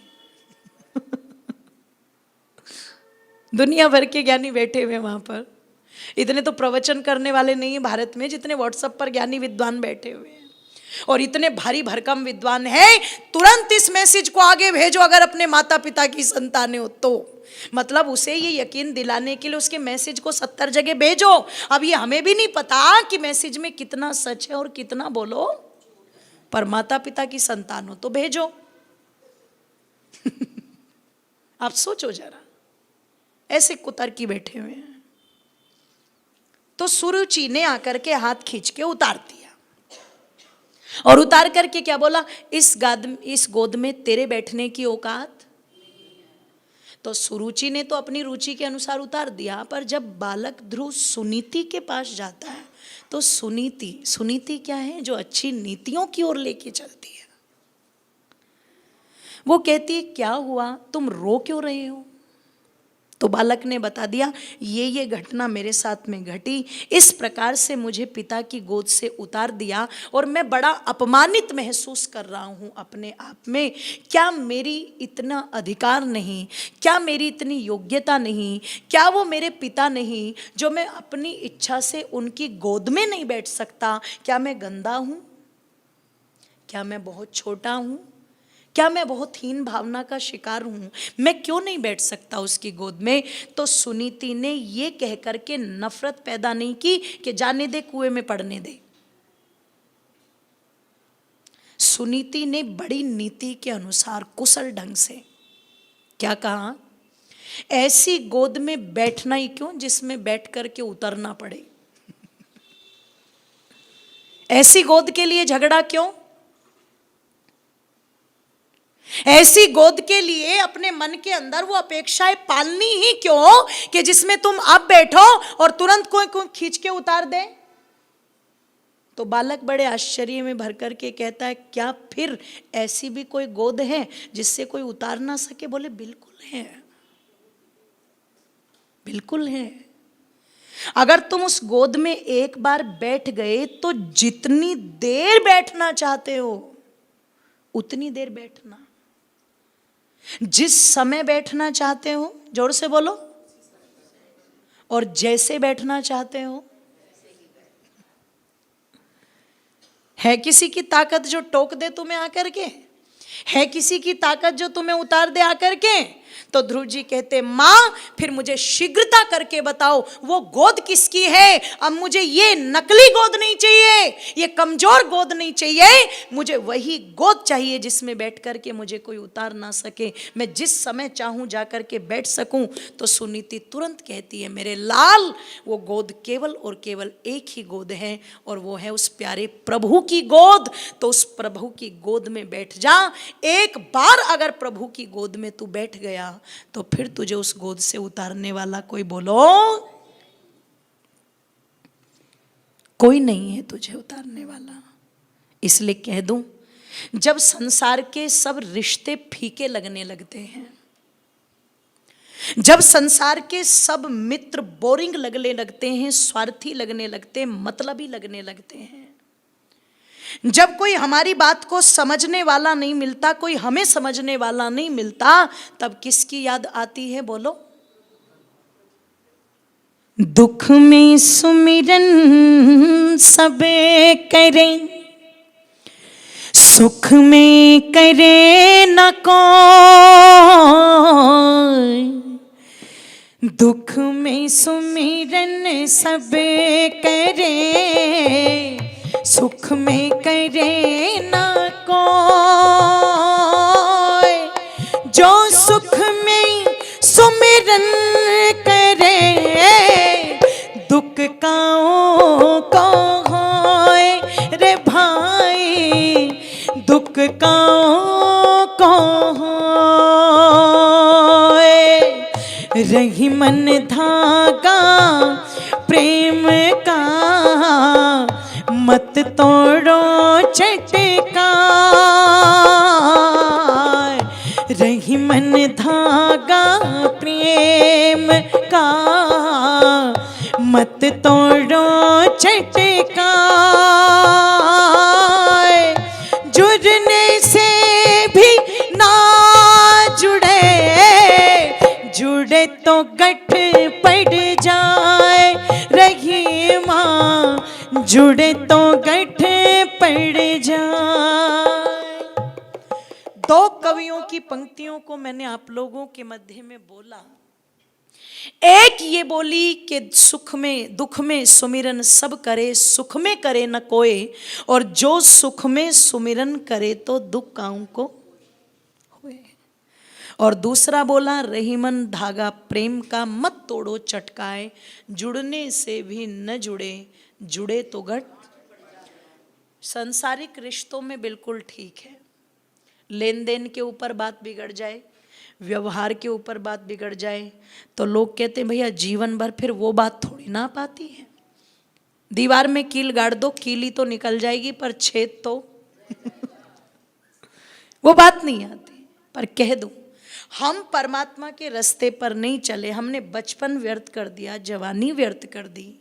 S1: दुनिया भर के ज्ञानी बैठे हुए वहां पर। इतने तो प्रवचन करने वाले नहीं है भारत में जितने व्हाट्सएप पर ज्ञानी विद्वान बैठे हुए हैं। और इतने भारी भरकम विद्वान है, तुरंत इस मैसेज को आगे भेजो अगर अपने माता पिता की संतान हो तो। मतलब उसे ये यकीन दिलाने के लिए उसके मैसेज को 70 जगह भेजो। अब ये हमें भी नहीं पता कि मैसेज में कितना सच है और कितना, बोलो, पर माता पिता की संतान हो तो भेजो। आप सोचो जरा, ऐसे कुतर्की बैठे हुए हैं। तो सुरुचि ने आकर के हाथ खींच के उतार दिया और उतार करके क्या बोला, इस गोद में तेरे बैठने की औकात। तो सुरुचि ने तो अपनी रुचि के अनुसार उतार दिया, पर जब बालक ध्रुव सुनीति के पास जाता है तो सुनीति, सुनीति क्या है? जो अच्छी नीतियों की ओर लेके चलती है। वो कहती है क्या हुआ, तुम रो क्यों रहे हो? तो बालक ने बता दिया ये घटना मेरे साथ में घटी, इस प्रकार से मुझे पिता की गोद से उतार दिया और मैं बड़ा अपमानित महसूस कर रहा हूँ अपने आप में। क्या मेरी इतना अधिकार नहीं, क्या मेरी इतनी योग्यता नहीं, क्या वो मेरे पिता नहीं जो मैं अपनी इच्छा से उनकी गोद में नहीं बैठ सकता? क्या मैं गंदा हूँ? क्या मैं बहुत छोटा हूँ? क्या मैं बहुत हीन भावना का शिकार हूं? मैं क्यों नहीं बैठ सकता उसकी गोद में? तो सुनीति ने ये कह करके नफरत पैदा नहीं की कि जाने दे, कुएं में पड़ने दे। सुनीति ने बड़ी नीति के अनुसार कुशल ढंग से क्या कहा, ऐसी गोद में बैठना ही क्यों जिसमें बैठ करके उतरना पड़े। ऐसी गोद के लिए झगड़ा क्यों? ऐसी गोद के लिए अपने मन के अंदर वो अपेक्षाएं पालनी ही क्यों कि जिसमें तुम अब बैठो और तुरंत कोई खींच के उतार दे। तो बालक बड़े आश्चर्य में भर करके कहता है क्या फिर ऐसी भी कोई गोद है जिससे कोई उतार ना सके? बोले बिल्कुल है, बिल्कुल है। अगर तुम उस गोद में एक बार बैठ गए तो जितनी देर बैठना चाहते हो उतनी देर बैठना, जिस समय बैठना चाहते हो, जोर से बोलो, और जैसे बैठना चाहते हो। है किसी की ताकत जो टोक दे तुम्हें आकर के? है किसी की ताकत जो तुम्हें उतार दे आकर के? तो ध्रुव जी कहते माँ फिर मुझे शीघ्रता करके बताओ वो गोद किसकी है। अब मुझे ये नकली गोद नहीं चाहिए, ये कमजोर गोद नहीं चाहिए, मुझे वही गोद चाहिए जिसमें बैठ करके मुझे कोई उतार ना सके, मैं जिस समय चाहूं जा करके बैठ सकूं। तो सुनीति तुरंत कहती है मेरे लाल वो गोद केवल और केवल एक ही गोद है और वो है उस प्यारे प्रभु की गोद। तो उस प्रभु की गोद में बैठ जा। एक बार अगर प्रभु की गोद में तू बैठ गया तो फिर तुझे उस गोद से उतारने वाला कोई बोलो कोई नहीं है तुझे उतारने वाला। इसलिए कह दूं जब संसार के सब रिश्ते फीके लगने लगते हैं, जब संसार के सब मित्र बोरिंग लगने लगते हैं, स्वार्थी लगने लगते हैं, मतलबी लगने लगते हैं, जब कोई हमारी बात को समझने वाला नहीं मिलता, कोई हमें समझने वाला नहीं मिलता, तब किसकी याद आती है बोलो? दुख में सुमिरन सबे करें, सुख में करे न कोई। दुख में सुमिरन सबे करे, सुख में करे ना कोई। जो सुख में सुमिरन करे, दुख काओ को होए रे भाई, दुख काओ को होए। रही मन धागा प्रेम का, मत तोड़ो चटका। रही मन धागा प्रेम का, मत तोड़ो चटका। जुड़ने से भी ना जुड़े, जुड़े तो गठ पड़ जाए। रही माँ जुड़े तो गठ पड़ जाए। दो कवियों की पंक्तियों को मैंने आप लोगों के मध्य में बोला। एक ये बोली कि सुख में दुख में सुमिरन सब करे, सुख में करे न कोई, और जो सुख में सुमिरन करे तो दुख काऊ को हुए। और दूसरा बोला रही मन धागा प्रेम का, मत तोड़ो चटकाए। जुड़ने से भी न जुड़े, जुड़े तो गठ। सांसारिक रिश्तों में बिल्कुल ठीक है, लेन देन के ऊपर बात बिगड़ जाए, व्यवहार के ऊपर बात बिगड़ जाए तो लोग कहते हैं भैया जीवन भर फिर वो बात थोड़ी ना पाती है। दीवार में कील गाड़ दो, कीली तो निकल जाएगी पर छेद तो वो बात नहीं आती। पर कह दूं, हम परमात्मा के रास्ते पर नहीं चले, हमने बचपन व्यर्थ कर दिया, जवानी व्यर्थ कर दी।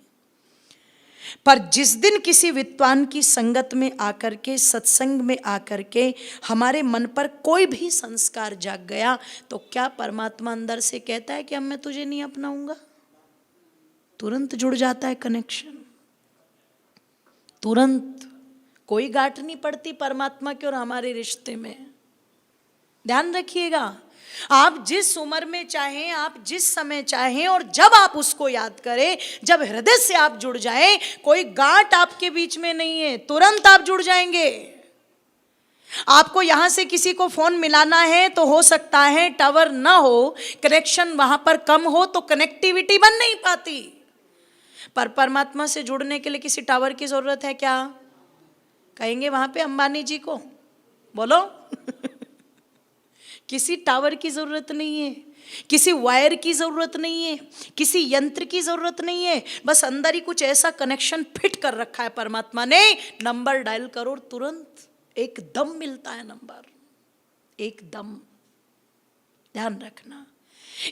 S1: पर जिस दिन किसी विद्वान की संगत में आकर के, सत्संग में आकर के हमारे मन पर कोई भी संस्कार जाग गया, तो क्या परमात्मा अंदर से कहता है कि अब मैं तुझे नहीं अपनाऊंगा? तुरंत जुड़ जाता है कनेक्शन, तुरंत। कोई गांठ नहीं पड़ती परमात्मा के और हमारे रिश्ते में। ध्यान रखिएगा, आप जिस उम्र में चाहें, आप जिस समय चाहें और जब आप उसको याद करें, जब हृदय से आप जुड़ जाएं, कोई गांठ आपके बीच में नहीं है, तुरंत आप जुड़ जाएंगे। आपको यहां से किसी को फोन मिलाना है तो हो सकता है टावर ना हो, कनेक्शन वहां पर कम हो, तो कनेक्टिविटी बन नहीं पाती। पर परमात्मा से जुड़ने के लिए किसी टावर की जरूरत है क्या? कहेंगे वहां पे अंबानी जी को, बोलो किसी टावर की जरूरत नहीं है, किसी वायर की जरूरत नहीं है, किसी यंत्र की जरूरत नहीं है। बस अंदर ही कुछ ऐसा कनेक्शन फिट कर रखा है परमात्मा ने, नंबर डायल करो, तुरंत एकदम मिलता है नंबर, एकदम। ध्यान रखना,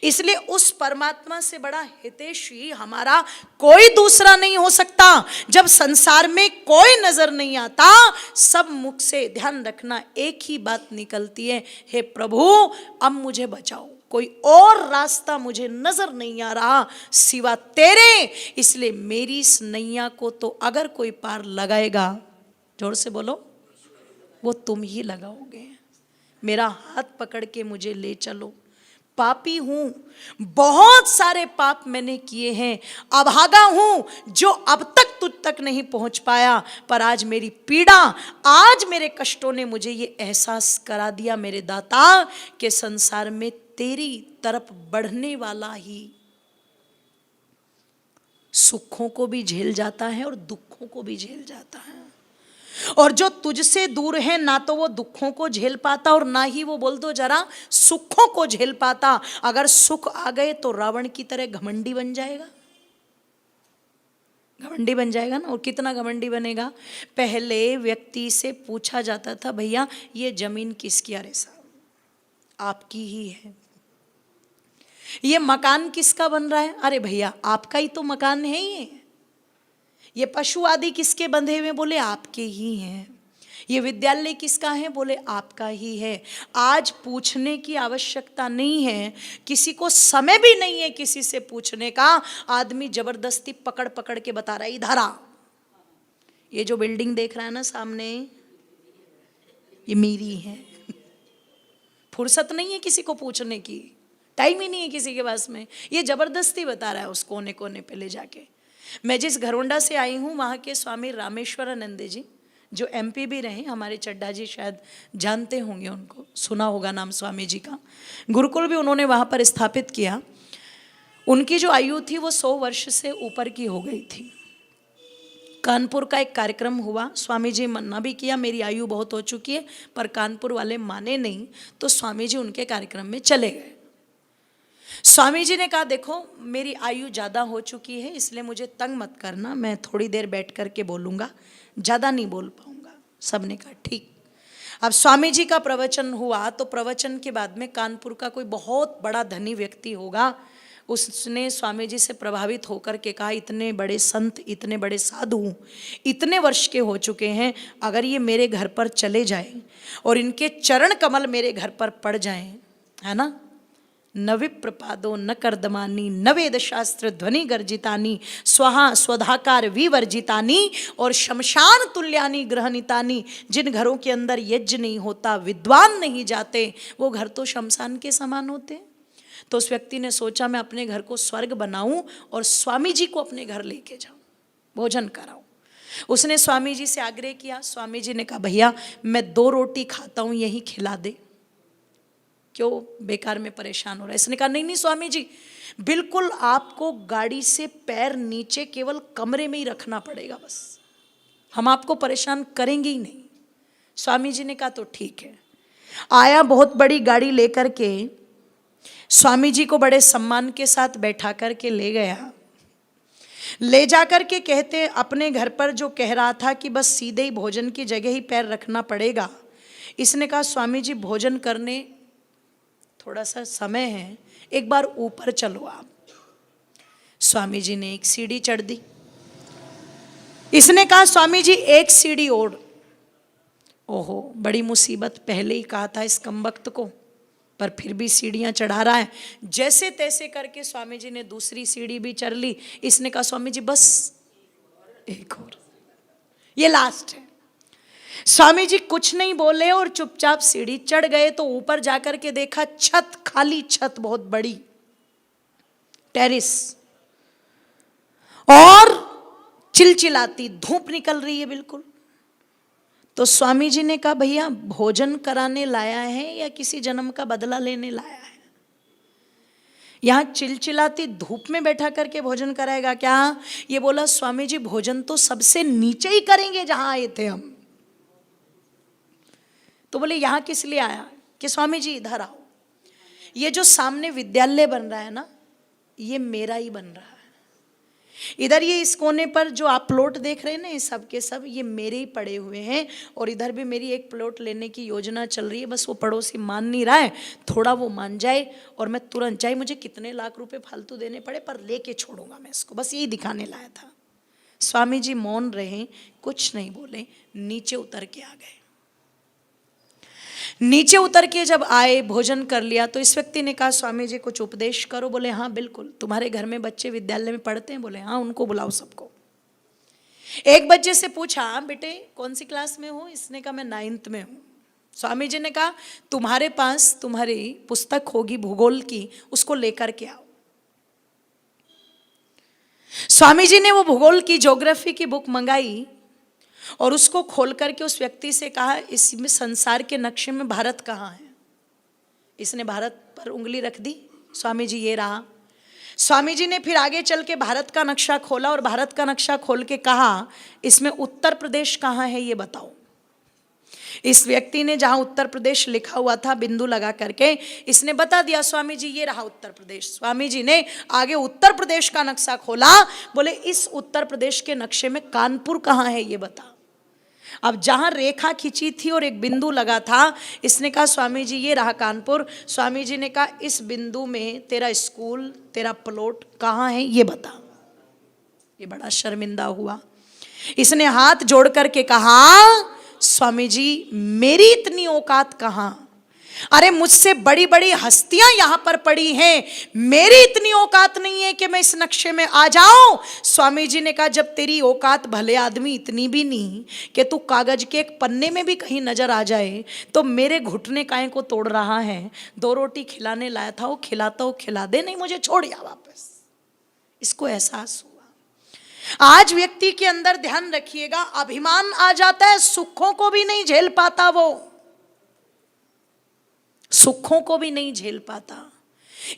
S1: इसलिए उस परमात्मा से बड़ा हितैषी हमारा कोई दूसरा नहीं हो सकता। जब संसार में कोई नजर नहीं आता, सब मुख से, ध्यान रखना, एक ही बात निकलती है, हे प्रभु अब मुझे बचाओ, कोई और रास्ता मुझे नजर नहीं आ रहा सिवा तेरे। इसलिए मेरी इस नैया को तो अगर कोई पार लगाएगा, जोर से बोलो, वो तुम ही लगाओगे। मेरा हाथ पकड़ के मुझे ले चलो। पापी हूं, बहुत सारे पाप मैंने किए हैं, अभागा हूं जो अब तक तुझ तक नहीं पहुंच पाया, पर आज मेरी पीड़ा, आज मेरे कष्टों ने मुझे ये एहसास करा दिया मेरे दाता कि संसार में तेरी तरफ बढ़ने वाला ही सुखों को भी झेल जाता है और दुखों को भी झेल जाता है। और जो तुझसे दूर है, ना तो वो दुखों को झेल पाता और ना ही वो, बोल दो जरा, सुखों को झेल पाता। अगर सुख आ गए तो रावण की तरह घमंडी बन जाएगा, घमंडी बन जाएगा ना। और कितना घमंडी बनेगा? पहले व्यक्ति से पूछा जाता था, भैया ये जमीन किसकी? अरे साहब आपकी ही है। ये मकान किसका बन रहा है? अरे भैया आपका ही तो मकान है ये पशु आदि किसके बंधे हुए? बोले आपके ही हैं। ये विद्यालय किसका है? बोले आपका ही है। आज पूछने की आवश्यकता नहीं है, किसी को समय भी नहीं है किसी से पूछने का। आदमी जबरदस्ती पकड़ पकड़ के बता रहा है, इधर आ, ये जो बिल्डिंग देख रहा है ना सामने, ये मेरी है। फुर्सत नहीं है किसी को पूछने की, टाइम ही नहीं है किसी के पास में। ये जबरदस्ती बता रहा है उस कोने कोने पे ले जाके। मैं जिस घरोंडा से आई हूँ, वहाँ के स्वामी रामेश्वरानंद जी, जो एमपी भी रहे, हमारे चड्डा जी शायद जानते होंगे उनको, सुना होगा नाम स्वामी जी का। गुरुकुल भी उन्होंने वहाँ पर स्थापित किया। उनकी जो आयु थी वो 100 वर्ष से ऊपर की हो गई थी। कानपुर का एक कार्यक्रम हुआ, स्वामी जी मन्ना भी किया मेरी आयु बहुत हो चुकी है, पर कानपुर वाले माने नहीं, तो स्वामी जी उनके कार्यक्रम में चले गए। स्वामी जी ने कहा, देखो मेरी आयु ज़्यादा हो चुकी है, इसलिए मुझे तंग मत करना, मैं थोड़ी देर बैठ कर के बोलूँगा, ज़्यादा नहीं बोल पाऊँगा। सब ने कहा ठीक। अब स्वामी जी का प्रवचन हुआ, तो प्रवचन के बाद में कानपुर का कोई बहुत बड़ा धनी व्यक्ति होगा, उसने स्वामी जी से प्रभावित होकर के कहा, इतने बड़े संत, इतने बड़े साधु, इतने वर्ष के हो चुके हैं, अगर ये मेरे घर पर चले जाए और इनके चरण कमल मेरे घर पर पड़ जाएं, है ना, न विप्रपादो न कर्दमानी न वेद शास्त्र ध्वनि गर्जितानी स्वहा स्वधाकार विवर्जितानी और शमशान तुल्यानी ग्रहणितानी। जिन घरों के अंदर यज्ञ नहीं होता, विद्वान नहीं जाते, वो घर तो शमशान के समान होते। तो उस व्यक्ति ने सोचा, मैं अपने घर को स्वर्ग बनाऊं और स्वामी जी को अपने घर लेके जाऊं, भोजन कराऊं। उसने स्वामी जी से आग्रह किया। स्वामी जी ने कहा, भैया मैं 2 रोटी खाता हूं, यही खिला दे, क्यों बेकार में परेशान हो रहा है। इसने कहा, नहीं नहीं स्वामी जी, बिल्कुल आपको गाड़ी से पैर नीचे केवल कमरे में ही रखना पड़ेगा, बस हम आपको परेशान करेंगे ही नहीं। स्वामी जी ने कहा, तो ठीक है। आया, बहुत बड़ी गाड़ी लेकर के स्वामी जी को बड़े सम्मान के साथ बैठा करके ले गया। ले जाकर के कहते अपने घर पर जो कह रहा था कि बस सीधे ही भोजन की जगह ही पैर रखना पड़ेगा, इसने कहा स्वामी जी भोजन करने थोड़ा सा समय है, एक बार ऊपर चलो आप। स्वामी जी ने एक सीढ़ी चढ़ दी। इसने कहा स्वामी जी एक सीढ़ी और। ओहो, बड़ी मुसीबत, पहले ही कहा था इस कमबख्त को, पर फिर भी सीढ़ियां चढ़ा रहा है। जैसे तैसे करके स्वामी जी ने दूसरी सीढ़ी भी चढ़ ली। इसने कहा स्वामी जी बस एक और, ये लास्ट है। स्वामी जी कुछ नहीं बोले और चुपचाप सीढ़ी चढ़ गए। तो ऊपर जाकर के देखा छत, खाली छत, बहुत बड़ी टेरिस, और चिलचिलाती धूप निकल रही है बिल्कुल। तो स्वामी जी ने कहा भैया भोजन कराने लाया है या किसी जन्म का बदला लेने लाया है? यहां चिलचिलाती धूप में बैठा करके भोजन कराएगा क्या? ये बोला स्वामी जी भोजन तो सबसे नीचे ही करेंगे जहां आए थे हम। तो बोले यहां किस लिए आया? कि स्वामी जी इधर आओ, ये जो सामने विद्यालय बन रहा है ना, ये मेरा ही बन रहा है। इधर ये इस कोने पर जो आप प्लॉट देख रहे हैं ना, ये सब के सब ये मेरे ही पड़े हुए हैं। और इधर भी मेरी एक प्लॉट लेने की योजना चल रही है, बस वो पड़ोसी मान नहीं रहा है। थोड़ा वो मान जाए और मैं तुरंत, चाहे मुझे कितने लाख रुपए फालतू देने पड़े, पर लेके छोड़ूंगा मैं इसको। बस यही दिखाने लाया था। स्वामी जी मौन रहे, कुछ नहीं बोले, नीचे उतर के आ गए। नीचे उतर के जब आए, भोजन कर लिया, तो इस व्यक्ति ने कहा स्वामी जी कुछ उपदेश करो। बोले हाँ बिल्कुल, तुम्हारे घर में बच्चे विद्यालय में पढ़ते हैं? बोले हाँ, उनको बुलाओ सबको। एक बच्चे से पूछा बेटे कौन सी क्लास में हो? इसने कहा मैं 9th में हूं। स्वामी जी ने कहा तुम्हारे पास तुम्हारी पुस्तक होगी भूगोल की, उसको लेकर के आओ। स्वामी जी ने वो भूगोल की, ज्योग्राफी की बुक मंगाई और उसको खोल करके उस व्यक्ति से कहा इसमें संसार के नक्शे में भारत कहाँ है? इसने भारत पर उंगली रख दी। स्वामी जी ये रहा। स्वामी जी ने फिर आगे चल के भारत का नक्शा खोला और भारत का नक्शा खोल के कहा इसमें उत्तर प्रदेश कहाँ है ये बताओ। इस व्यक्ति ने जहां उत्तर प्रदेश लिखा हुआ था बिंदु लगा करके इसने बता दिया स्वामी जी ये रहा उत्तर प्रदेश। स्वामी जी ने आगे उत्तर प्रदेश का नक्शा खोला, बोले इस उत्तर प्रदेश के नक्शे में कानपुर कहाँ है ये बता। अब जहां रेखा खींची थी और एक बिंदु लगा था, इसने कहा स्वामी जी ये रहा कानपुर। स्वामी जी ने कहा इस बिंदु में तेरा स्कूल, तेरा प्लॉट कहाँ है ये बता। ये बड़ा शर्मिंदा हुआ। इसने हाथ जोड़ करके कहा स्वामी जी मेरी इतनी औकात कहाँ? अरे मुझसे बड़ी बड़ी हस्तियां यहां पर पड़ी हैं, मेरी इतनी औकात नहीं है कि मैं इस नक्शे में आ जाऊं। स्वामी जी ने कहा जब तेरी औकात भले आदमी इतनी भी नहीं कि तू कागज के एक पन्ने में भी कहीं नजर आ जाए, तो मेरे घुटने काहे को तोड़ रहा है? 2 रोटी खिलाने लाया था, वो खिलाता हो खिला दे, नहीं मुझे छोड़ या वापस। इसको एहसास हुआ। आज व्यक्ति के अंदर ध्यान रखिएगा अभिमान आ जाता है, सुखों को भी नहीं झेल पाता, वो सुखों को भी नहीं झेल पाता।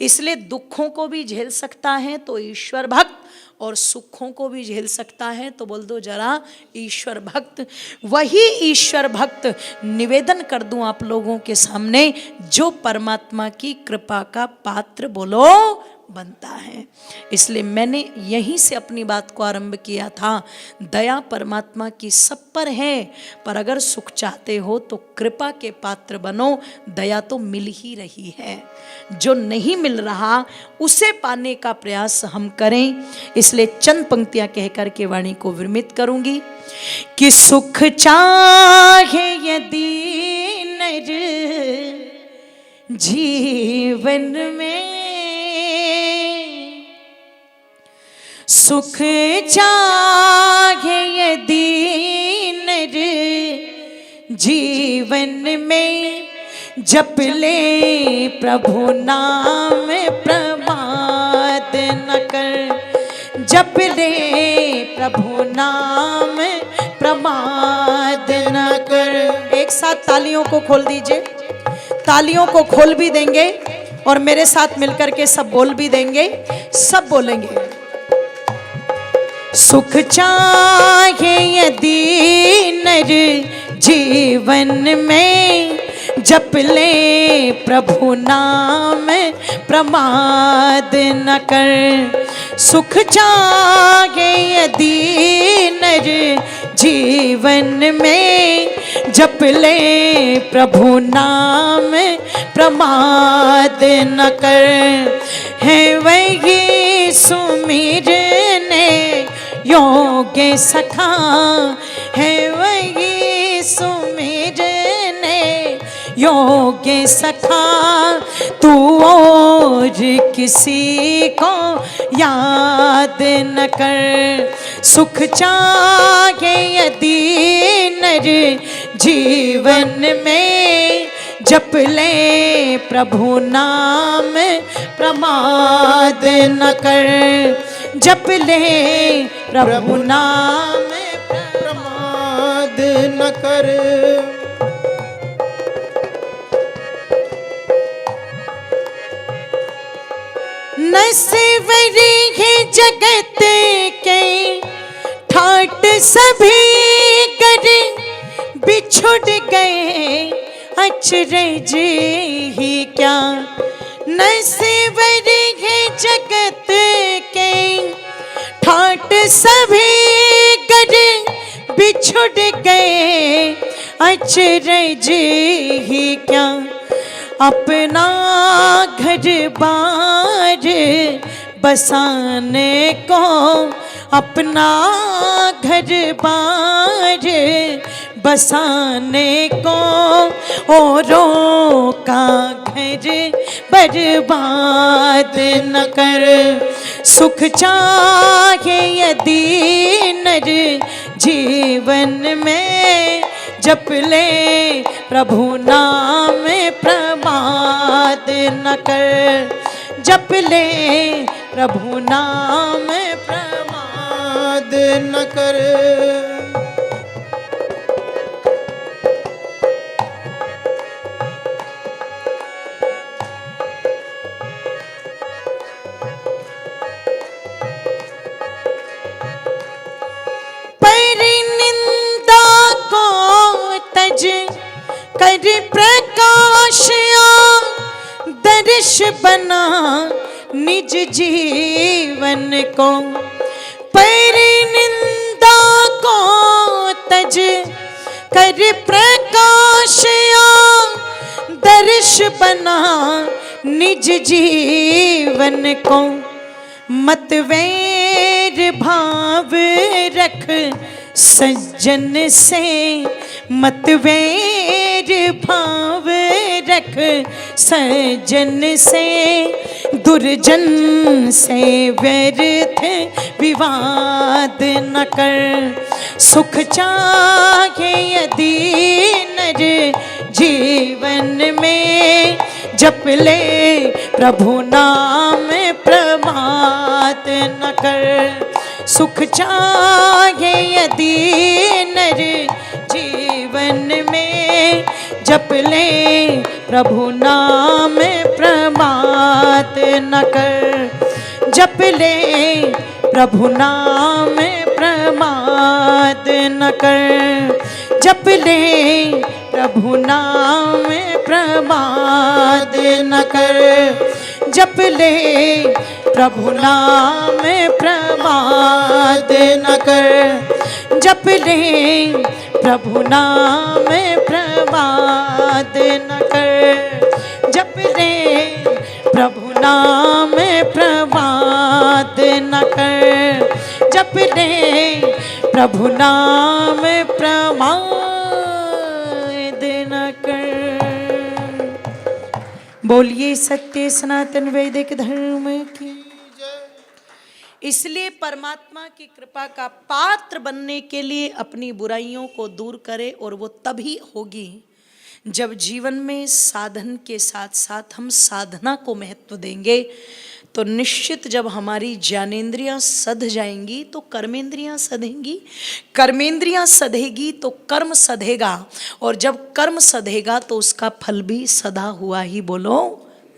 S1: इसलिए दुखों को भी झेल सकता है तो ईश्वर भक्त, और सुखों को भी झेल सकता है तो बोल दो जरा ईश्वर भक्त। वही ईश्वर भक्त निवेदन कर दूं आप लोगों के सामने जो परमात्मा की कृपा का पात्र बोलो बनता है। इसलिए मैंने यहीं से अपनी बात को आरंभ किया था। दया परमात्मा की सब पर है, पर अगर सुख चाहते हो तो कृपा के पात्र बनो। दया तो मिल ही रही है, जो नहीं मिल रहा उसे पाने का प्रयास हम करें। इसलिए चंद पंक्तियां कह करके वाणी को विरमित करूंगी कि सुख चाहे यदि नर जीवन में, सुख चाहे यदि नर जीवन में, जप ले प्रभु नाम प्रमाद न कर। जप ले प्रभु नाम प्रमाद न कर। एक साथ तालियों को खोल दीजिए, तालियों को खोल भी देंगे और मेरे साथ मिलकर के सब बोल भी देंगे, सब बोलेंगे। सुख चाहे यदि नर जीवन में, जप ले प्रभु नाम प्रमाद न कर। सुख चाहे जीवन में जप ले प्रभु नाम प्रमाद न कर। है वही सुमिरने योग्य सखा, है वही सुमिरने योग्य सखा। तू और किसी को याद न कर। सुख चाहे यदि नर जीवन में जप ले प्रभु नाम प्रमाद न कर। जप ले प्रभु नाम
S3: प्रमाद न कर।
S1: नसवरी है जगत के ठाट सभी कर बिछुड़ गए अचरज ही क्या। नसवरी है जगत के ठाट सभी कर बिछुड़ गए अचरज ही क्या। अपना घर बार बसाने को, अपना घर बार बसाने को औरों का घर बर्बाद न कर। सुख चाहे यदि नर जीवन में जप ले प्रभु नाम प्रमाद न कर। जप ले प्रभु नाम प्रमाद
S3: न कर।
S1: कर प्रकाश दर्श बना निज जीवन को। पर निंदा को तज कर प्रकाश दर्श बना निज जीवन को। मत वैर भाव रख सज्जन से, मत वैर भाव रख सज्जन से। दुर्जन से व्यर्थ विवाद न कर। सुख चाहे यदि नर जीवन में जप ले प्रभु नाम प्रमाद न कर। सुख चाहे यदि नर जीवन में जप ले प्रभु नाम प्रमाद न कर। जप ले प्रभु नाम प्रमाद न कर। जप ले प्रभु नाम प्रमाद न कर। जप ले प्रभु नाम प्रमाद न कर। जप ले प्रभु नाम प्रमाद न कर। जप ले प्रभु नाम प्रमाद न कर। जप ले प्रभु नाम प्रमाद न कर। बोलिए सत्य सनातन वैदिक धर्म की। इसलिए परमात्मा की कृपा का पात्र बनने के लिए अपनी बुराइयों को दूर करे, और वो तभी होगी जब जीवन में साधन के साथ साथ हम साधना को महत्व देंगे। तो निश्चित जब हमारी ज्ञानेंद्रियां सध जाएंगी तो कर्मेंद्रियां सधेंगी, कर्मेंद्रियां सधेगी तो कर्म सधेगा, और जब कर्म सधेगा तो उसका फल भी सधा हुआ ही बोलो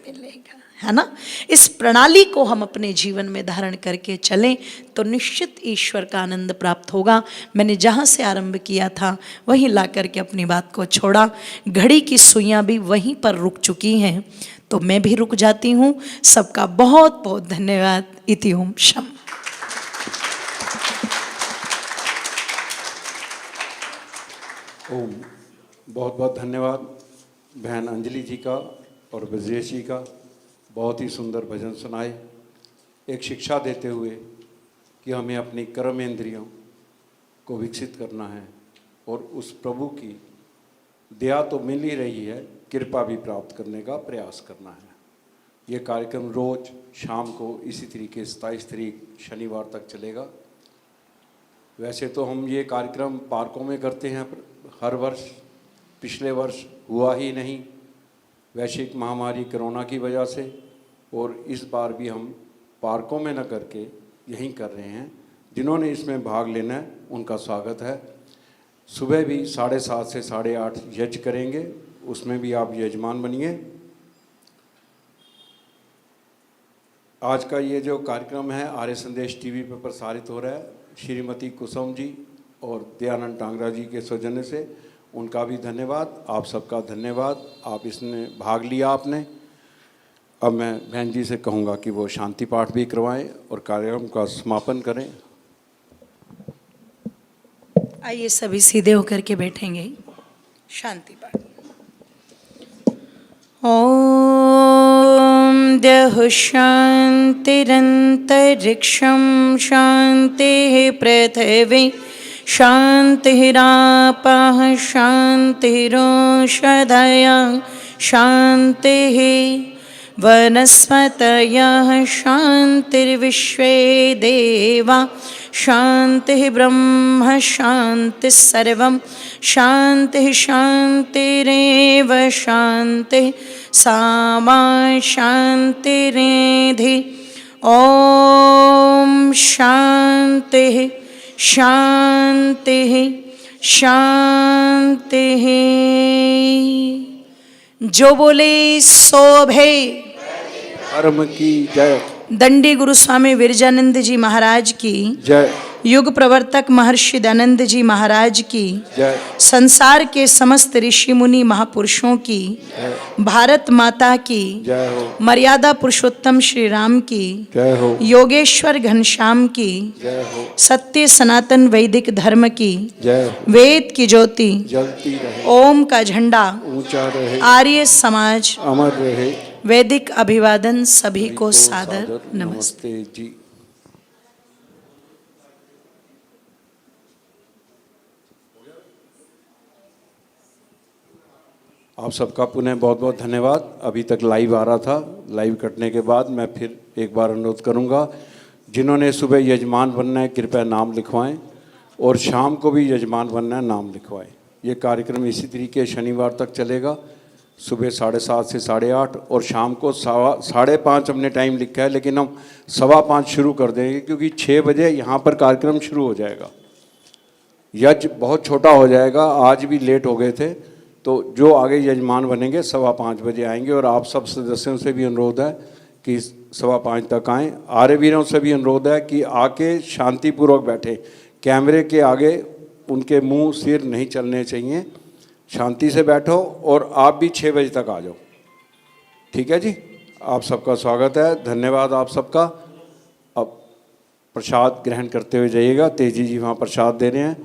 S1: मिलेगा, है ना। इस प्रणाली को हम अपने जीवन में धारण करके चलें तो निश्चित ईश्वर का आनंद प्राप्त होगा। मैंने जहाँ से आरंभ किया था वहीं ला करके अपनी बात को छोड़ा। घड़ी की सुइयाँ भी वहीं पर रुक चुकी हैं, तो मैं भी रुक जाती हूँ। सबका बहुत बहुत धन्यवाद। इति ओम शम।
S2: ओम। बहुत बहुत धन्यवाद बहन अंजलि जी का और ब्रजेश जी का। बहुत ही सुंदर भजन सुनाए, एक शिक्षा देते हुए कि हमें अपनी कर्म इंद्रियों को विकसित करना है और उस प्रभु की दया तो मिल ही रही है, कृपा भी प्राप्त करने का प्रयास करना है। ये कार्यक्रम रोज़ शाम को इसी तरीके 27 तारीख शनिवार तक चलेगा। वैसे तो हम ये कार्यक्रम पार्कों में करते हैं हर वर्ष, पिछले वर्ष हुआ ही नहीं वैश्विक महामारी कोरोना की वजह से, और इस बार भी हम पार्कों में न करके यहीं कर रहे हैं। जिन्होंने इसमें भाग लेना है उनका स्वागत है। सुबह भी 7:30 से 8:30 यज्ञ करेंगे, उसमें भी आप यजमान बनिए। आज का ये जो कार्यक्रम है आर्य संदेश टीवी पर प्रसारित हो रहा है, श्रीमती कुसुम जी और दयानंद टांगरा जी के सौजन्य से, उनका भी धन्यवाद। आप सबका धन्यवाद, आप इसमें भाग लिया आपने। अब मैं बहन जी से कहूँगा कि वो शांति पाठ भी करवाएं और कार्यक्रम का समापन करें।
S1: आइए सभी सीधे होकर के बैठेंगे। शांति पाठ। ओम द्यौः शान्तिरन्तरिक्षं शान्तिः पृथिवी शान्तिरापः शान्तिरोषधयः शान्तिः वनस्पतयः शान्तिर्विश्वे देवा शान्तिः ब्रह्म शान्तिः सर्वं शान्तिः शान्तिरेव शान्तिः सामा शान्तिरेधि। ॐ शान्तिः शान्तिः शान्तिः। जो बोले सो भय।
S2: धर्म की जय।
S1: दंडी गुरु स्वामी विरजानंद जी महाराज की
S2: जय।
S1: युग प्रवर्तक महर्षि दयानंद जी महाराज की
S2: जय।
S1: संसार के समस्त ऋषि मुनि महापुरुषों की
S2: जय।
S1: भारत माता की
S2: जय हो।
S1: मर्यादा पुरुषोत्तम श्री राम की
S2: जय हो।
S1: योगेश्वर घनश्याम की
S2: जय हो।
S1: सत्य सनातन वैदिक धर्म की
S2: जय हो।
S1: वेद की ज्योति
S2: जलती रहे,
S1: ओम का झंडा
S2: ऊंचा रहे,
S1: आर्य समाज
S2: अमर रहे।
S1: वैदिक अभिवादन सभी को सादर नमस्ते।
S2: नमस्ते जी। आप सबका पुनः बहुत बहुत धन्यवाद। अभी तक लाइव आ रहा था, लाइव कटने के बाद मैं फिर एक बार अनुरोध करूंगा, जिन्होंने सुबह यजमान बनना है कृपया नाम लिखवाएं और शाम को भी यजमान बनना है नाम लिखवाएं। ये कार्यक्रम इसी तरीके शनिवार तक चलेगा, सुबह 7:30 से 8:30 और शाम को 5:30 हमने टाइम लिखा है, लेकिन हम 5:15 शुरू कर देंगे क्योंकि 6 बजे यहाँ पर कार्यक्रम शुरू हो जाएगा। यज्ञ बहुत छोटा हो जाएगा, आज भी लेट हो गए थे, तो जो आगे यजमान बनेंगे 5:15 बजे आएंगे। और आप सब सदस्यों से भी अनुरोध है कि 5:15 तक आएँ। आर्यवीरों से भी अनुरोध है कि आके शांतिपूर्वक बैठें, कैमरे के आगे उनके मुंह सिर नहीं चलने चाहिए, शांति से बैठो और आप भी 6 बजे तक आ जाओ। ठीक है जी, आप सबका स्वागत है, धन्यवाद आप सबका। अब प्रसाद ग्रहण करते हुए जाइएगा, तेजी जी वहाँ प्रसाद दे रहे हैं।